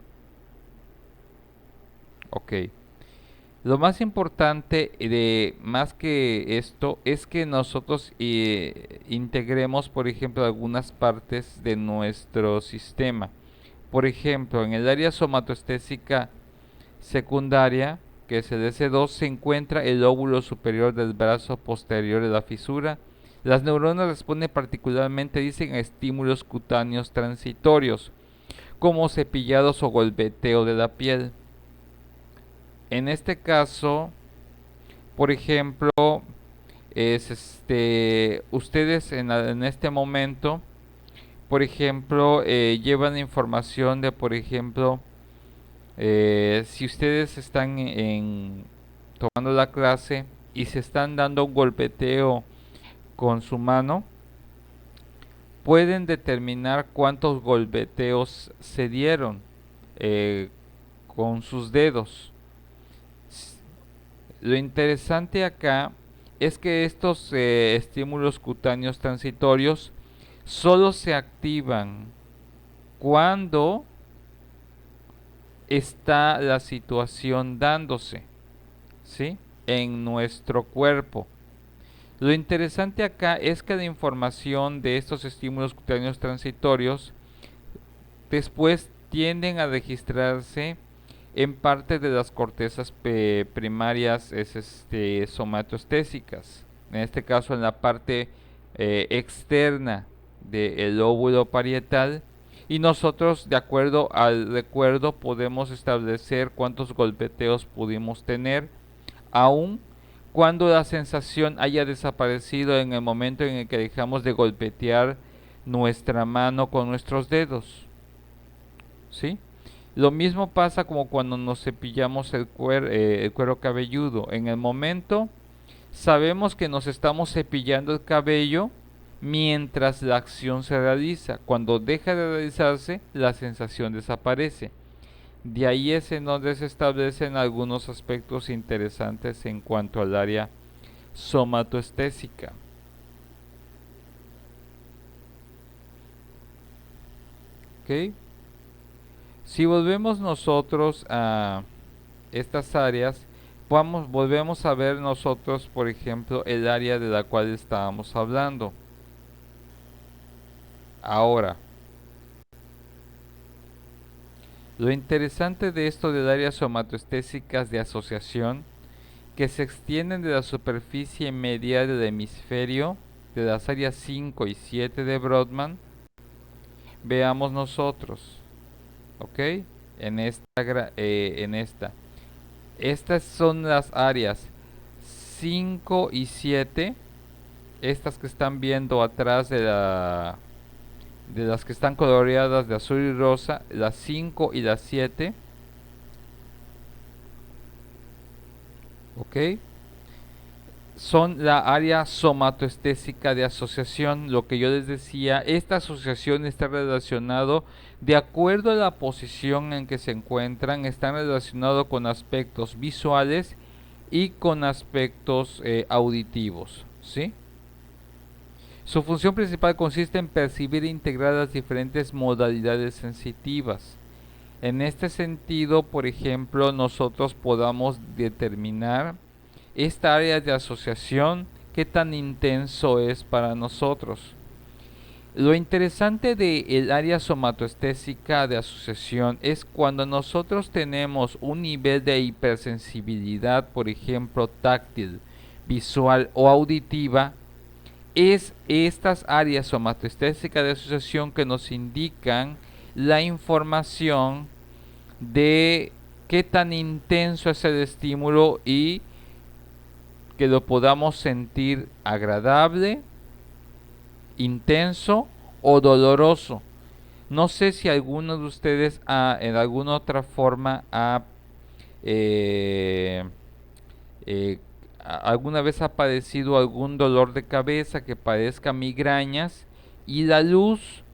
Ok. Lo más importante de más que esto es que nosotros integremos, por ejemplo, algunas partes de nuestro sistema. Por ejemplo, en el área somatoestésica secundaria, que es el S2, se encuentra el lóbulo superior del brazo posterior de la fisura. Las neuronas responden particularmente, dicen, a estímulos cutáneos transitorios, como cepillados o golpeteo de la piel. En este caso, por ejemplo, ustedes en este momento, por ejemplo, llevan información de, por ejemplo, si ustedes están tomando la clase y se están dando un golpeteo con su mano, pueden determinar cuántos golpeteos se dieron con sus dedos. Lo interesante acá es que estos estímulos cutáneos transitorios solo se activan cuando está la situación dándose, ¿sí? En nuestro cuerpo. Lo interesante acá es que la información de estos estímulos cutáneos transitorios después tienden a registrarse en parte de las cortezas primarias somatoestésicas, en este caso en la parte externa del lóbulo parietal, y nosotros, de acuerdo al recuerdo, podemos establecer cuántos golpeteos pudimos tener, aun cuando la sensación haya desaparecido en el momento en el que dejamos de golpetear nuestra mano con nuestros dedos, ¿sí? Lo mismo pasa como cuando nos cepillamos el cuero cabelludo. En el momento sabemos que nos estamos cepillando el cabello mientras la acción se realiza. Cuando deja de realizarse, la sensación desaparece. De ahí es en donde se establecen algunos aspectos interesantes en cuanto al área somatoestésica. ¿Ok? Si volvemos nosotros a estas áreas, volvemos a ver nosotros, por ejemplo, el área de la cual estábamos hablando. Ahora, lo interesante de esto del área somatoestésicas de asociación, que se extienden de la superficie media del hemisferio, de las áreas 5 y 7 de Brodmann, veamos nosotros. ¿Ok? En esta. Estas son las áreas 5 y 7. Estas que están viendo atrás de las que están coloreadas de azul y rosa. Las 5 y las 7. ¿Ok? Son la área somatoestésica de asociación. Lo que yo les decía, esta asociación está relacionado de acuerdo a la posición en que se encuentran, están relacionados con aspectos visuales y con aspectos auditivos, ¿sí? Su función principal consiste en percibir e integrar las diferentes modalidades sensitivas. En este sentido, por ejemplo, nosotros podamos determinar esta área de asociación, qué tan intenso es para nosotros. Lo interesante del área somatoestésica de asociación es cuando nosotros tenemos un nivel de hipersensibilidad, por ejemplo, táctil, visual o auditiva, es estas áreas somatoestésicas de asociación que nos indican la información de qué tan intenso es el estímulo y que lo podamos sentir agradable, intenso o doloroso. No sé si alguno de ustedes en alguna otra forma eh, eh, alguna vez ha padecido algún dolor de cabeza que padezca migrañas y la luz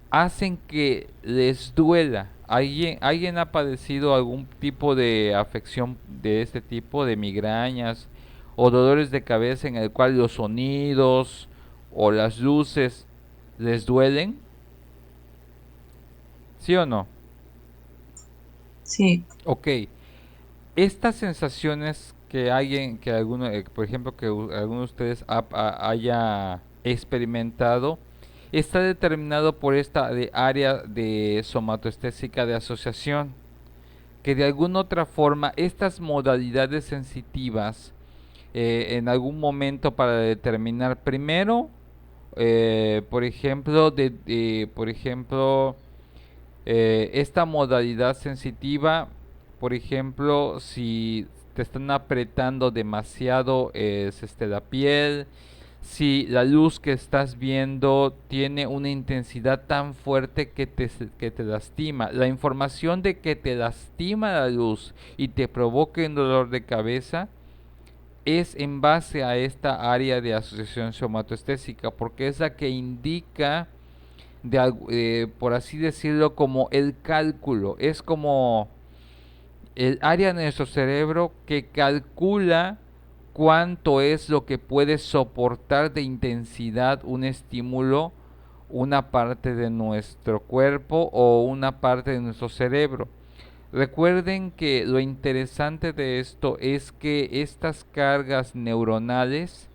hacen que les duela. ¿Alguien ha padecido algún tipo de afección de este tipo, de migrañas o dolores de cabeza en el cual los sonidos o las luces les duelen? ¿Sí o no? Sí, Ok. Estas sensaciones que alguien, que alguno, por ejemplo, que alguno de ustedes haya experimentado, está determinado por esta área de somatoestésica de asociación, que de alguna otra forma estas modalidades sensitivas en algún momento para determinar primero, por ejemplo, esta modalidad sensitiva, por ejemplo, si te están apretando demasiado la piel, si la luz que estás viendo tiene una intensidad tan fuerte que te lastima, la información de que te lastima la luz y te provoque un dolor de cabeza es en base a esta área de asociación somatoestésica, porque es la que indica por así decirlo, como el cálculo. Es como el área de nuestro cerebro que calcula cuánto es lo que puede soportar de intensidad un estímulo, una parte de nuestro cuerpo o una parte de nuestro cerebro. Recuerden que lo interesante de esto es que estas cargas neuronales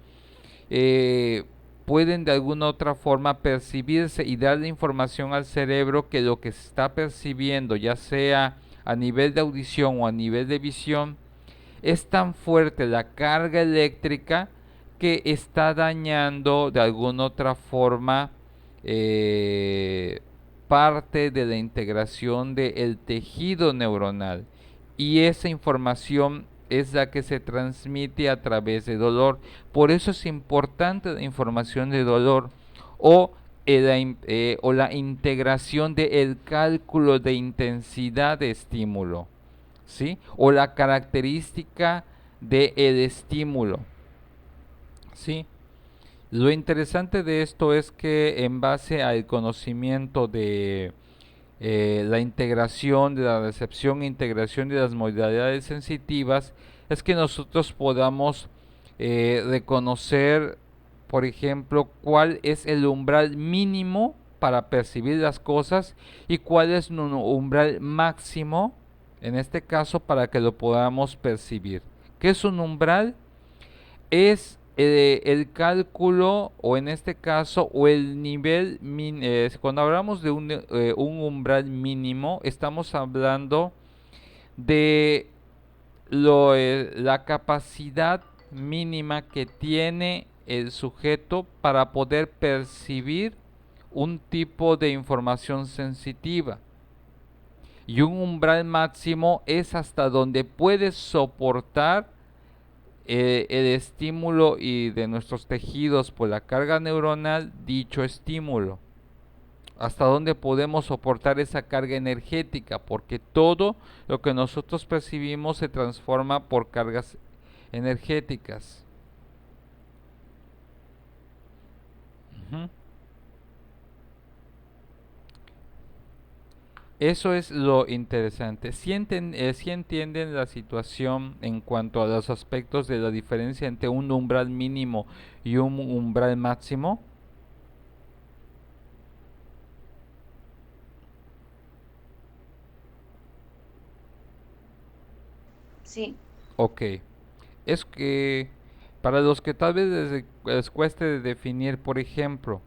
eh, pueden de alguna otra forma percibirse y darle información al cerebro que lo que se está percibiendo, ya sea a nivel de audición o a nivel de visión, es tan fuerte la carga eléctrica que está dañando de alguna otra forma eh, parte de la integración del tejido neuronal. Y esa información es la que se transmite a través de dolor. Por eso es importante la información de dolor o, o la integración del cálculo de intensidad de estímulo, ¿sí? O la característica del estímulo, ¿sí? Lo interesante de esto es que en base al conocimiento de la integración, de la recepción e integración de las modalidades sensitivas, es que nosotros podamos reconocer, por ejemplo, cuál es el umbral mínimo para percibir las cosas y cuál es un umbral máximo, en este caso, para que lo podamos percibir. ¿Qué es un umbral? Es el cálculo o en este caso o el nivel cuando hablamos de un umbral mínimo estamos hablando de la capacidad mínima que tiene el sujeto para poder percibir un tipo de información sensitiva, y un umbral máximo es hasta donde puede soportar el estímulo y de nuestros tejidos por la carga neuronal dicho estímulo. Hasta dónde podemos soportar esa carga energética, porque todo lo que nosotros percibimos se transforma por cargas energéticas. Ujú. Eso es lo interesante. Si entienden la situación en cuanto a los aspectos de la diferencia entre un umbral mínimo y un umbral máximo. Sí, Ok. Es que para los que tal vez les cueste definir, por ejemplo,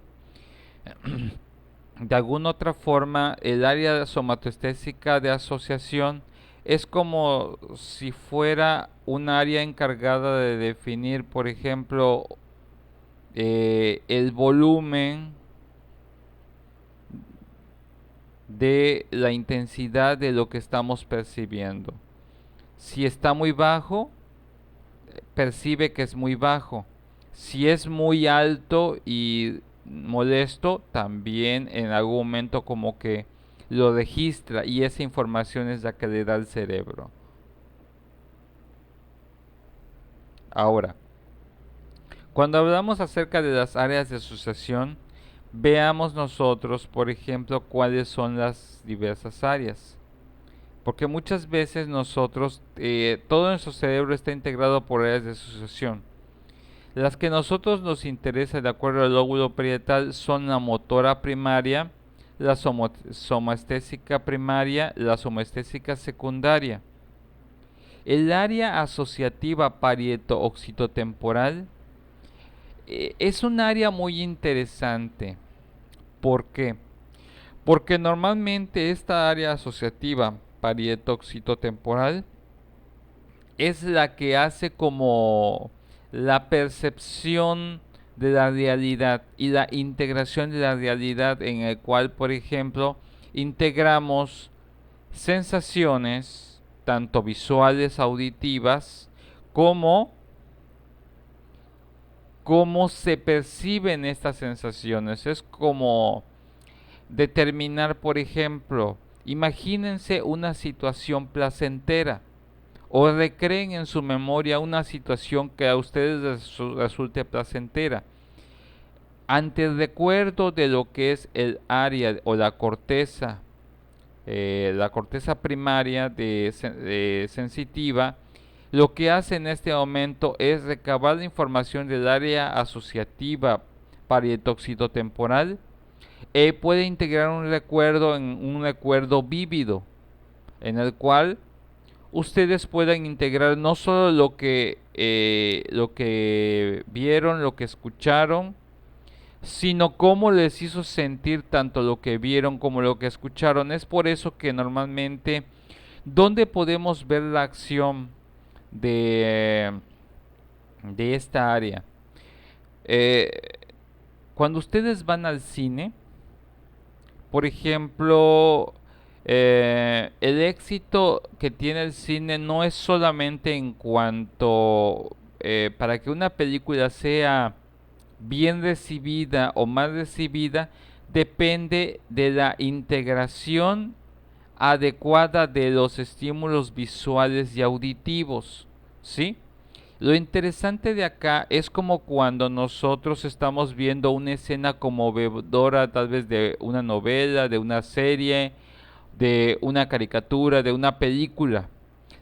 De alguna otra forma, el área somatoestésica de asociación es como si fuera un área encargada de definir, por ejemplo, el volumen de la intensidad de lo que estamos percibiendo. Si está muy bajo, percibe que es muy bajo. Si es muy alto y molesto, también en algún momento como que lo registra y esa información es la que le da al cerebro. Ahora, cuando hablamos acerca de las áreas de asociación, veamos nosotros, por ejemplo, cuáles son las diversas áreas. Porque muchas veces nosotros, todo nuestro cerebro está integrado por áreas de asociación. Las que a nosotros nos interesa de acuerdo al lóbulo parietal son la motora primaria, la somaestésica primaria, la somaestésica secundaria. El área asociativa parieto-occitotemporal es un área muy interesante. ¿Por qué? Porque normalmente esta área asociativa parieto-occitotemporal es la que hace como la percepción de la realidad y la integración de la realidad en el cual, por ejemplo, integramos sensaciones tanto visuales, auditivas, como cómo se perciben estas sensaciones. Es como determinar, por ejemplo, imagínense una situación placentera o recreen en su memoria una situación que a ustedes resulte placentera. Ante el recuerdo de lo que es el área o la corteza primaria de sensitiva, lo que hace en este momento es recabar la información del área asociativa parietoxitotemporal y puede integrar un recuerdo en un recuerdo vívido, en el cual ustedes puedan integrar no solo lo que vieron, lo que escucharon, sino cómo les hizo sentir tanto lo que vieron como lo que escucharon. Es por eso que normalmente, ¿dónde podemos ver la acción de, de esta área? Eh, Cuando ustedes van al cine, por ejemplo, el éxito que tiene el cine no es solamente en cuanto para que una película sea bien recibida o mal recibida, depende de la integración adecuada de los estímulos visuales y auditivos, ¿sí? Lo interesante de acá es como cuando nosotros estamos viendo una escena conmovedora, tal vez de una novela, de una serie, de una caricatura, de una película.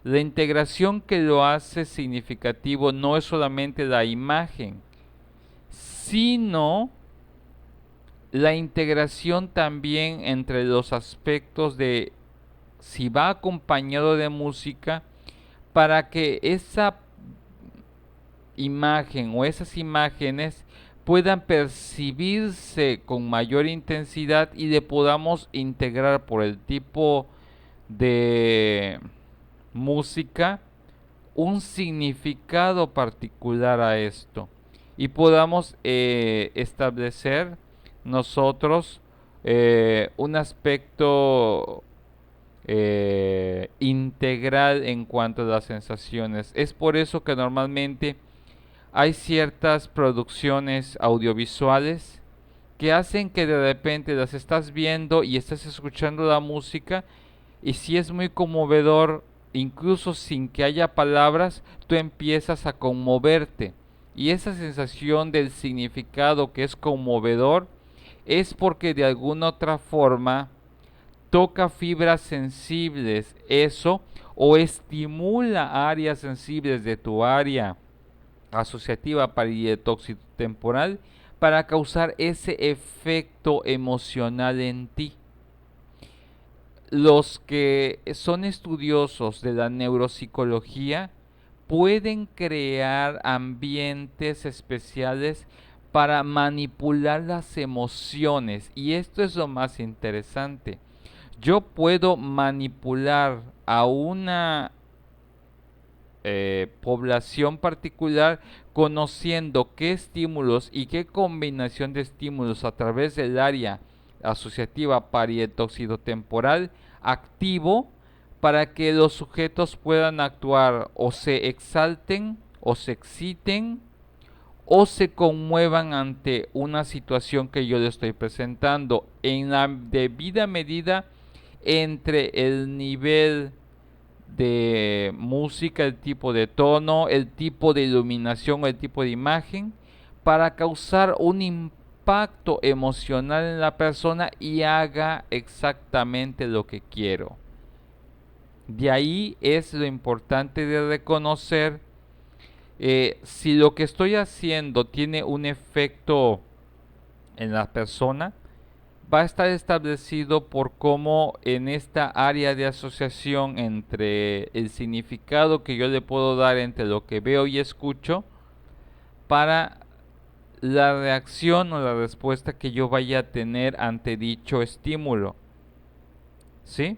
La integración que lo hace significativo no es solamente la imagen, sino la integración también entre los aspectos de si va acompañado de música para que esa imagen o esas imágenes puedan percibirse con mayor intensidad y le podamos integrar por el tipo de música un significado particular a esto y podamos establecer nosotros un aspecto integral en cuanto a las sensaciones. Es por eso que normalmente hay ciertas producciones audiovisuales que hacen que de repente las estás viendo y estás escuchando la música y si es muy conmovedor, incluso sin que haya palabras, tú empiezas a conmoverte. Y esa sensación del significado que es conmovedor es porque de alguna otra forma toca fibras sensibles, eso, o estimula áreas sensibles de tu área asociativa parietoxitotemporal para causar ese efecto emocional en ti. Los que son estudiosos de la neuropsicología pueden crear ambientes especiales para manipular las emociones. Y esto es lo más interesante. Yo puedo manipular a una población particular conociendo qué estímulos y qué combinación de estímulos a través del área asociativa parietoxidotemporal activo para que los sujetos puedan actuar o se exalten o se exciten o se conmuevan ante una situación que yo le estoy presentando en la debida medida entre el nivel de música, el tipo de tono, el tipo de iluminación, el tipo de imagen, para causar un impacto emocional en la persona y haga exactamente lo que quiero. De ahí es lo importante de reconocer si lo que estoy haciendo tiene un efecto en la persona, va a estar establecido por cómo en esta área de asociación entre el significado que yo le puedo dar entre lo que veo y escucho para la reacción o la respuesta que yo vaya a tener ante dicho estímulo. ¿Sí?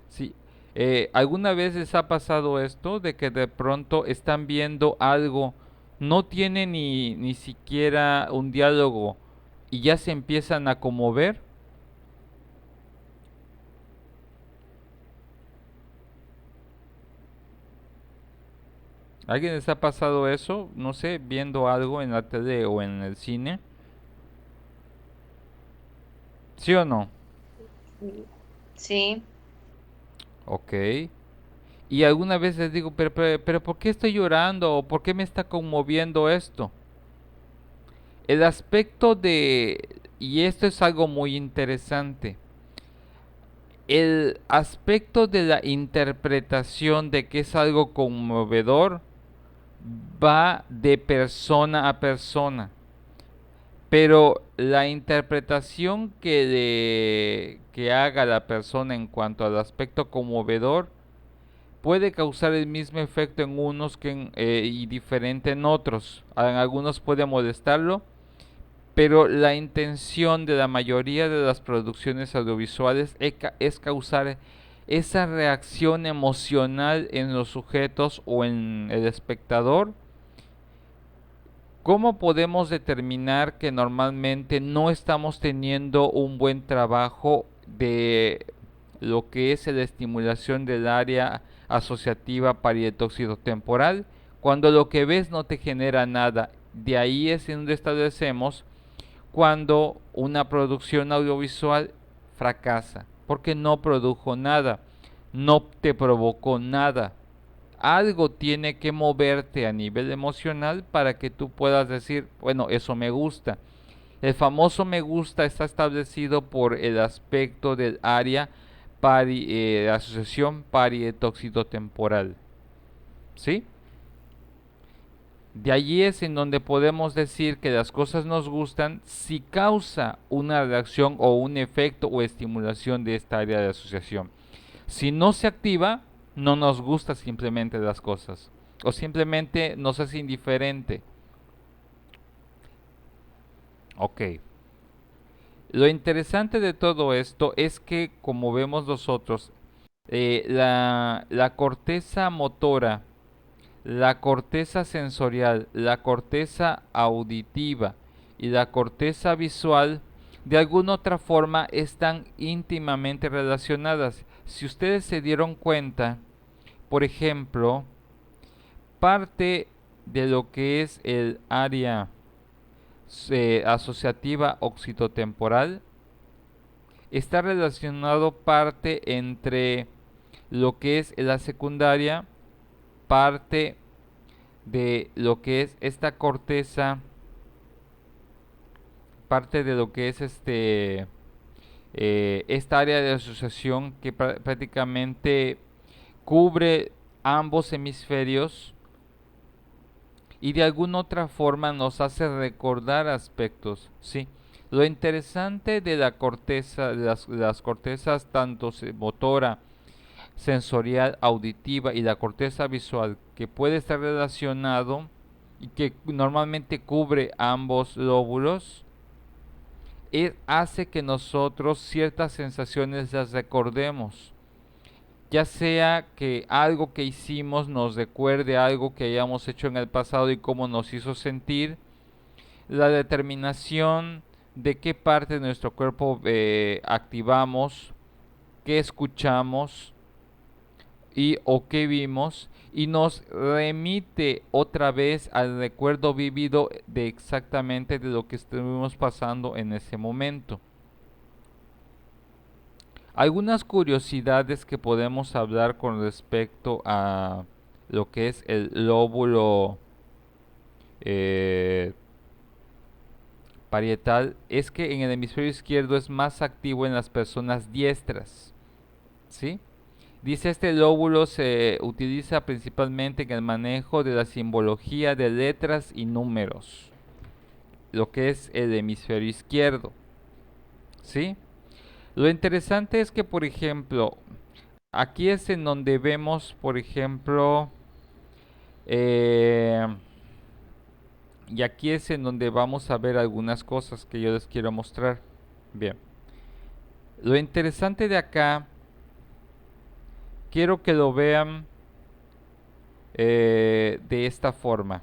Sí. ¿Alguna vez les ha pasado esto de que de pronto están viendo algo, no tiene ni siquiera un diálogo y ya se empiezan a conmover? ¿Alguien les ha pasado eso? No sé, viendo algo en la tele o en el cine. ¿Sí o no? Sí, Ok. Y alguna vez les digo, pero ¿por qué estoy llorando? ¿O por qué me está conmoviendo esto? El aspecto de... Y esto es algo muy interesante. El aspecto de la interpretación de que es algo conmovedor va de persona a persona. Pero la interpretación que haga la persona en cuanto al aspecto conmovedor puede causar el mismo efecto en unos y diferente en otros. En algunos puede molestarlo, pero la intención de la mayoría de las producciones audiovisuales es causar esa reacción emocional en los sujetos o en el espectador. ¿Cómo podemos determinar que normalmente no estamos teniendo un buen trabajo de lo que es la estimulación del área asociativa parietoxidotemporal cuando lo que ves no te genera nada? De ahí es en donde establecemos cuando una producción audiovisual fracasa, porque no produjo nada, no te provocó nada. Algo tiene que moverte a nivel emocional para que tú puedas decir, bueno, eso me gusta. El famoso me gusta está establecido por el aspecto del área asociación parietoxidotemporal. ¿Sí? De allí es en donde podemos decir que las cosas nos gustan si causa una reacción o un efecto o estimulación de esta área de asociación. Si no se activa, no nos gusta simplemente las cosas o simplemente nos es indiferente. Ok. Lo interesante de todo esto es que, como vemos nosotros, la corteza motora, la corteza sensorial, la corteza auditiva y la corteza visual de alguna otra forma están íntimamente relacionadas. Si ustedes se dieron cuenta, por ejemplo, parte de lo que es el área asociativa occitotemporal está relacionado parte entre lo que es la secundaria, parte de lo que es esta corteza, parte de lo que es esta área de asociación que prácticamente cubre ambos hemisferios y de alguna otra forma nos hace recordar aspectos, ¿sí? Lo interesante de la corteza, de las cortezas tanto motora, sensorial, auditiva y la corteza visual, que puede estar relacionado y que normalmente cubre ambos lóbulos, hace que nosotros ciertas sensaciones las recordemos, ya sea que algo que hicimos nos recuerde algo que hayamos hecho en el pasado y cómo nos hizo sentir, la determinación de qué parte de nuestro cuerpo activamos, qué escuchamos y o qué vimos, y nos remite otra vez al recuerdo vivido de exactamente de lo que estuvimos pasando en ese momento. Algunas curiosidades que podemos hablar con respecto a lo que es el lóbulo eh, parietal es que en el hemisferio izquierdo es más activo en las personas diestras, ¿sí? Dice este lóbulo se utiliza principalmente en el manejo de la simbología de letras y números, lo que es el hemisferio izquierdo, ¿sí? Lo interesante es que, por ejemplo, aquí es en donde vemos, por ejemplo, eh, y aquí es en donde vamos a ver algunas cosas que yo les quiero mostrar. Bien, lo interesante de acá, quiero que lo vean de esta forma.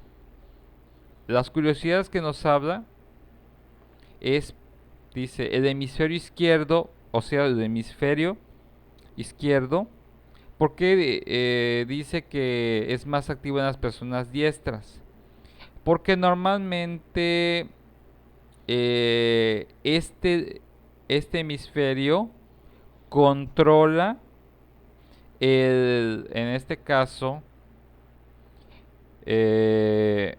Las curiosidades que nos habla es, dice, el hemisferio izquierdo, o sea, el hemisferio izquierdo, porque dice que es más activo en las personas diestras. Porque normalmente este hemisferio controla en este caso, eh,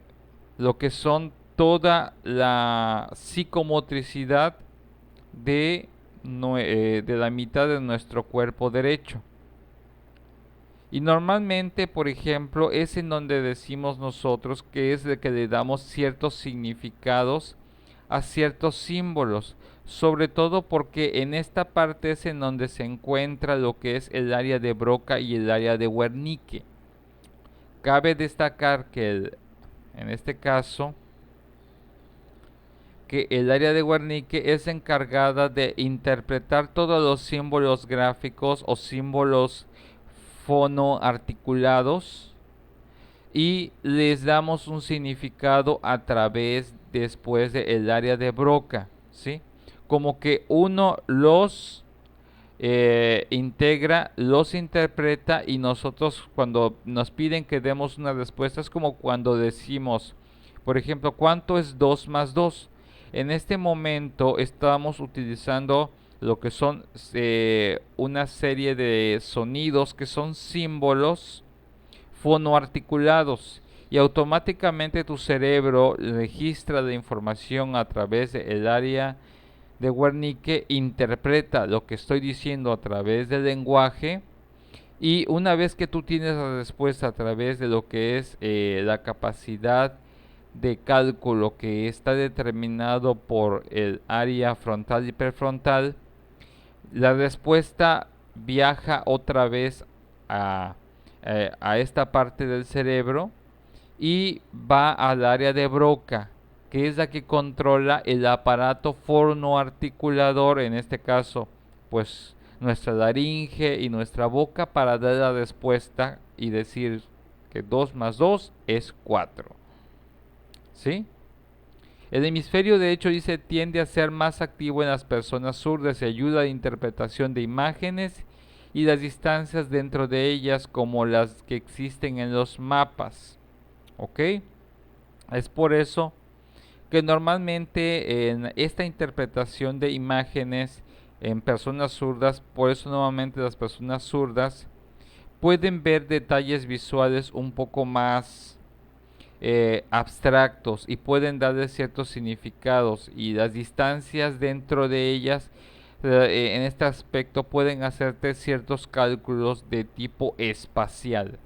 lo que son toda la psicomotricidad de la mitad de nuestro cuerpo derecho. Y normalmente, por ejemplo, es en donde decimos nosotros que es de que le damos ciertos significados a ciertos símbolos, sobre todo porque en esta parte es en donde se encuentra lo que es el área de Broca y el área de Wernicke. Cabe destacar que en este caso, que el área de Wernicke es encargada de interpretar todos los símbolos gráficos o símbolos fonoarticulados y les damos un significado a través después del área de Broca, ¿sí? Como que uno los integra, los interpreta y nosotros cuando nos piden que demos una respuesta es como cuando decimos, por ejemplo, ¿cuánto es 2 más 2? En este momento estamos utilizando lo que son una serie de sonidos que son símbolos fonoarticulados y automáticamente tu cerebro registra la información a través del área de Wernicke, interpreta lo que estoy diciendo a través del lenguaje y una vez que tú tienes la respuesta a través de lo que es la capacidad de cálculo que está determinado por el área frontal y prefrontal, la respuesta viaja otra vez a, a esta parte del cerebro y va al área de Broca, que es la que controla el aparato fonoarticulador, en este caso, pues nuestra laringe y nuestra boca para dar la respuesta y decir que 2 más 2 es 4. ¿Sí? El hemisferio de hecho dice tiende a ser más activo en las personas zurdas y ayuda a la interpretación de imágenes y las distancias dentro de ellas como las que existen en los mapas. ¿Ok? Es por eso que normalmente en esta interpretación de imágenes en personas zurdas, por eso normalmente las personas zurdas pueden ver detalles visuales un poco más abstractos y pueden darle ciertos significados y las distancias dentro de ellas en este aspecto pueden hacerte ciertos cálculos de tipo espacial.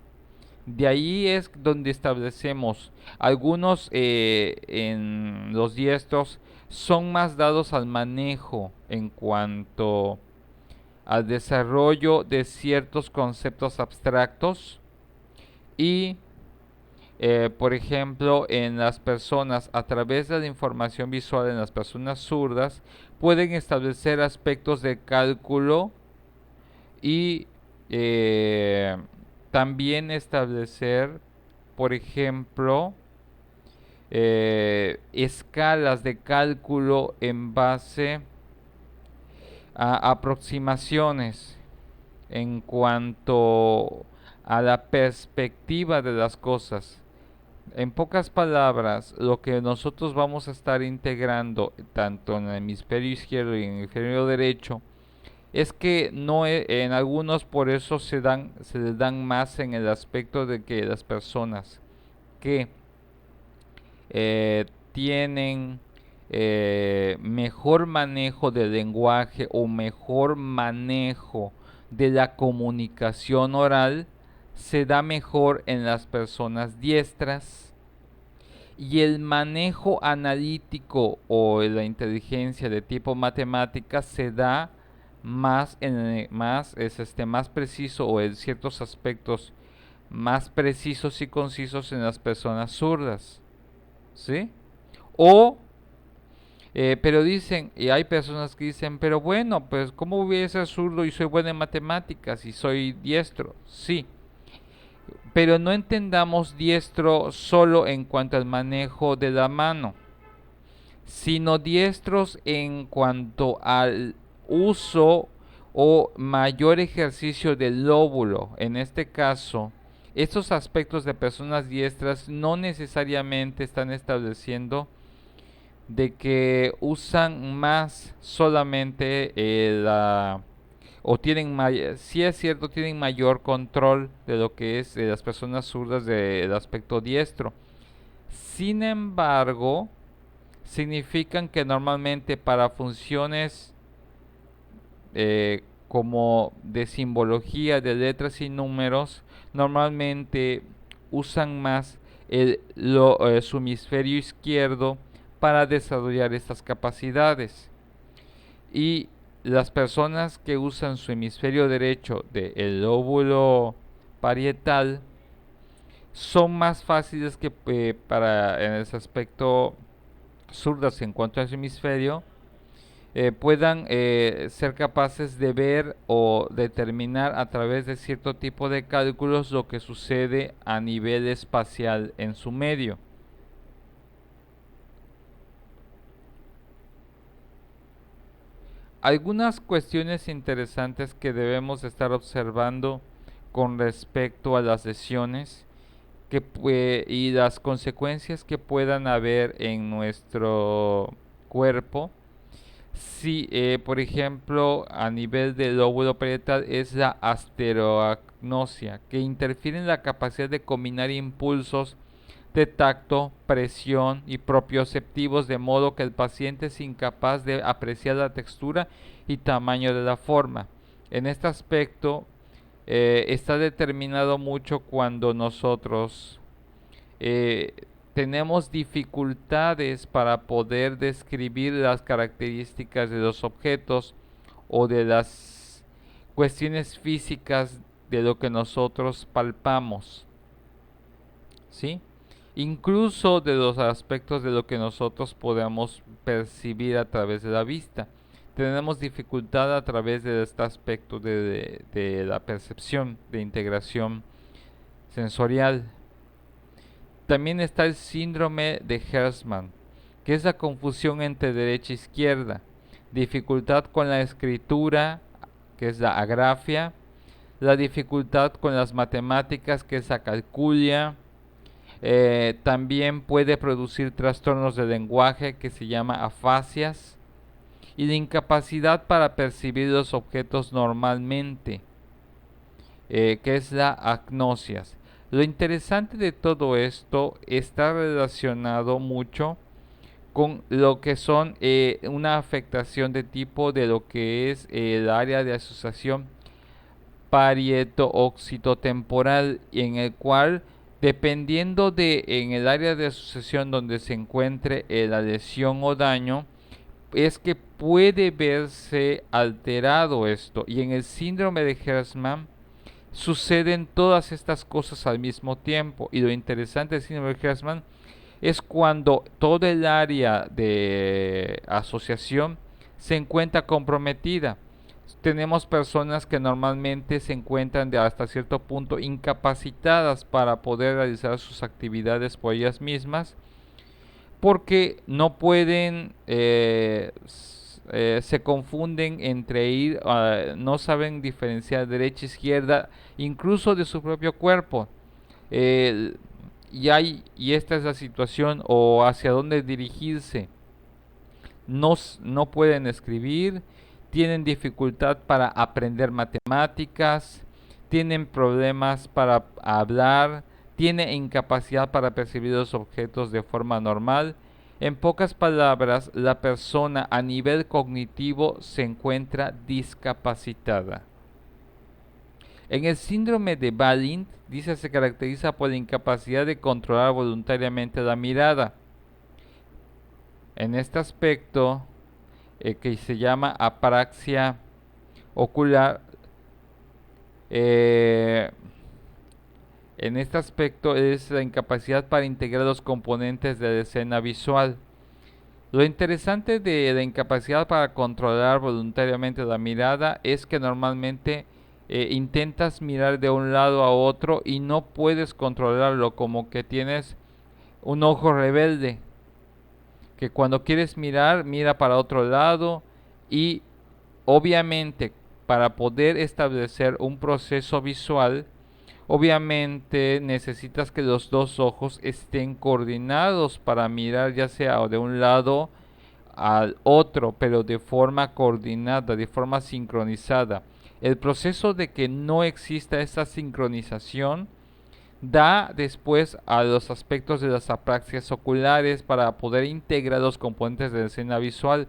De ahí es donde establecemos algunos en los diestros son más dados al manejo en cuanto al desarrollo de ciertos conceptos abstractos y Por ejemplo, en las personas, a través de la información visual en las personas zurdas, pueden establecer aspectos de cálculo y eh, también establecer, por ejemplo, escalas de cálculo en base a aproximaciones en cuanto a la perspectiva de las cosas. En pocas palabras, lo que nosotros vamos a estar integrando tanto en el hemisferio izquierdo y en el hemisferio derecho es que no en algunos por eso se les dan más en el aspecto de que las personas que tienen mejor manejo del lenguaje o mejor manejo de la comunicación oral se da mejor en las personas diestras, y el manejo analítico o la inteligencia de tipo matemática se da más preciso o en ciertos aspectos más precisos y concisos en las personas zurdas, ¿sí? O pero dicen, y hay personas que dicen, pero bueno, pues ¿cómo voy a ser zurdo y soy bueno en matemáticas y soy diestro? Sí, pero no entendamos diestro solo en cuanto al manejo de la mano, sino diestros en cuanto al uso o mayor ejercicio del lóbulo. En este caso, estos aspectos de personas diestras no necesariamente están estableciendo de que usan más solamente o tienen si es cierto, tienen mayor control de lo que es las personas zurdas del aspecto diestro. Sin embargo, significan que normalmente para funciones como de simbología de letras y números, normalmente usan más su hemisferio izquierdo para desarrollar estas capacidades. Y las personas que usan su hemisferio derecho del lóbulo parietal son más fáciles que para en ese aspecto zurdas en cuanto a su hemisferio puedan ser capaces de ver o determinar a través de cierto tipo de cálculos lo que sucede a nivel espacial en su medio. Algunas cuestiones interesantes que debemos estar observando con respecto a las lesiones y las consecuencias que puedan haber en nuestro cuerpo. Si, por ejemplo, a nivel del lóbulo parietal es la asteroagnosia, que interfiere en la capacidad de combinar impulsos de tacto, presión y propioceptivos, de modo que el paciente es incapaz de apreciar la textura y tamaño de la forma. En este aspecto está determinado mucho cuando nosotros eh, tenemos dificultades para poder describir las características de los objetos o de las cuestiones físicas de lo que nosotros palpamos, ¿sí? Incluso de los aspectos de lo que nosotros podemos percibir a través de la vista. Tenemos dificultad a través de este aspecto de la percepción, de integración sensorial. También está el síndrome de Hertzmann, que es la confusión entre derecha e izquierda, dificultad con la escritura, que es la agrafia, la dificultad con las matemáticas, que es la calculia. También puede producir trastornos de lenguaje, que se llama afasias, y la incapacidad para percibir los objetos normalmente, que es la agnosias. Lo interesante de todo esto está relacionado mucho con lo que son una afectación de tipo de lo que es el área de asociación parieto-occitotemporal, en el cual, dependiendo de en el área de asociación donde se encuentre la lesión o daño, es que puede verse alterado esto. Y en el síndrome de Hertzmann suceden todas estas cosas al mismo tiempo. Y lo interesante del síndrome de Hertzmann es cuando todo el área de asociación se encuentra comprometida. Tenemos personas que normalmente se encuentran de hasta cierto punto incapacitadas para poder realizar sus actividades por ellas mismas porque no pueden, se confunden entre ir, no saben diferenciar derecha, izquierda, incluso de su propio cuerpo. Eh, y esta es la situación o hacia dónde dirigirse. No pueden escribir, tienen dificultad para aprender matemáticas, tienen problemas para hablar, tienen incapacidad para percibir los objetos de forma normal. En pocas palabras, la persona a nivel cognitivo se encuentra discapacitada. En el síndrome de Balint, dice, se caracteriza por la incapacidad de controlar voluntariamente la mirada. En este aspecto, que se llama apraxia ocular, en este aspecto es la incapacidad para integrar los componentes de la escena visual. Lo interesante de la incapacidad para controlar voluntariamente la mirada es que normalmente intentas mirar de un lado a otro y no puedes controlarlo, como que tienes un ojo rebelde, que cuando quieres mirar, mira para otro lado y obviamente para poder establecer un proceso visual, obviamente necesitas que los dos ojos estén coordinados para mirar ya sea de un lado al otro, pero de forma coordinada, de forma sincronizada. El proceso de que no exista esa sincronización da después a los aspectos de las apraxias oculares para poder integrar los componentes de la escena visual,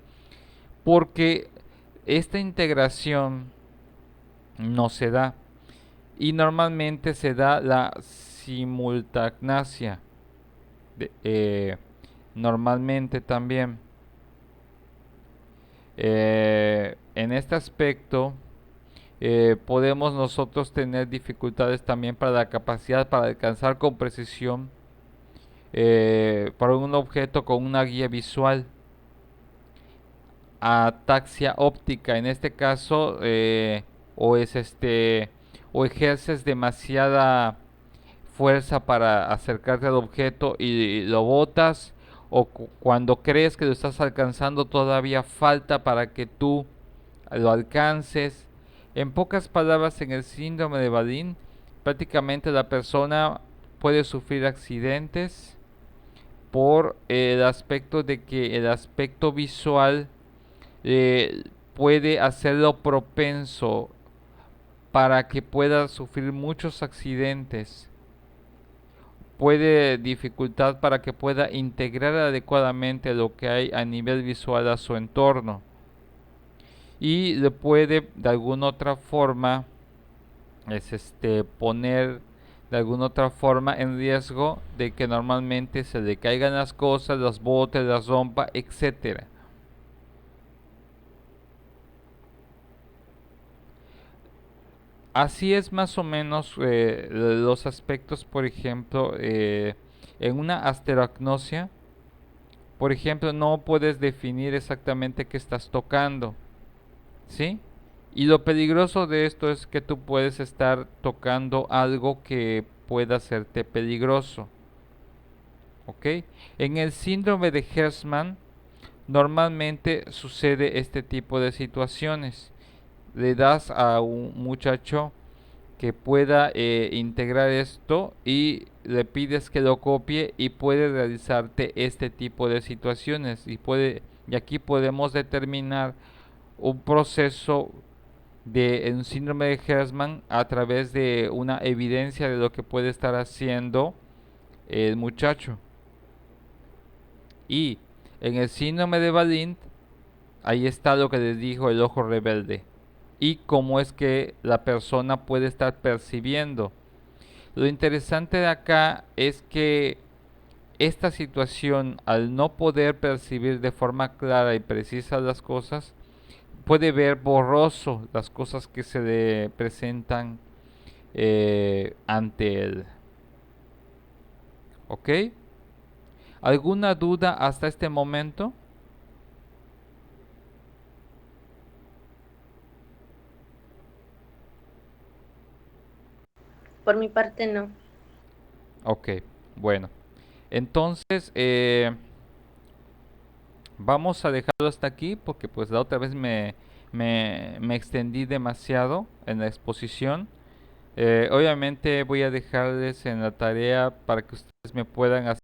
porque esta integración no se da y normalmente se da la simultagnasia normalmente también. En este aspecto podemos nosotros tener dificultades también para la capacidad para alcanzar con precisión para un objeto con una guía visual. Ataxia óptica, en este caso, o ejerces demasiada fuerza para acercarte al objeto y lo botas, o cuando crees que lo estás alcanzando todavía falta para que tú lo alcances. En pocas palabras, en el síndrome de Balint, prácticamente la persona puede sufrir accidentes por el aspecto de que el aspecto visual puede hacerlo propenso para que pueda sufrir muchos accidentes, puede dificultad para que pueda integrar adecuadamente lo que hay a nivel visual a su entorno y le puede de alguna otra forma poner de alguna otra forma en riesgo de que normalmente se le caigan las cosas, las bote, las rompa, etcétera. Así es más o menos los aspectos, por ejemplo, en una asterognosia, por ejemplo, no puedes definir exactamente qué estás tocando, ¿sí? Y lo peligroso de esto es que tú puedes estar tocando algo que pueda hacerte peligroso, ¿ok? En el síndrome de Hertzmann normalmente sucede este tipo de situaciones. Le das a un muchacho que pueda integrar esto y le pides que lo copie y puede realizarte este tipo de situaciones y aquí podemos determinar un proceso de un síndrome de Hertzmann a través de una evidencia de lo que puede estar haciendo el muchacho. Y en el síndrome de Balint, ahí está lo que les dijo el ojo rebelde y cómo es que la persona puede estar percibiendo. Lo interesante de acá es que esta situación, al no poder percibir de forma clara y precisa las cosas, puede ver borroso las cosas que se le presentan ante él. ¿Ok? ¿Alguna duda hasta este momento? Por mi parte, no. Ok, bueno. Entonces, vamos a dejarlo hasta aquí porque pues la otra vez me extendí demasiado en la exposición. Obviamente voy a dejarles en la tarea para que ustedes me puedan hacer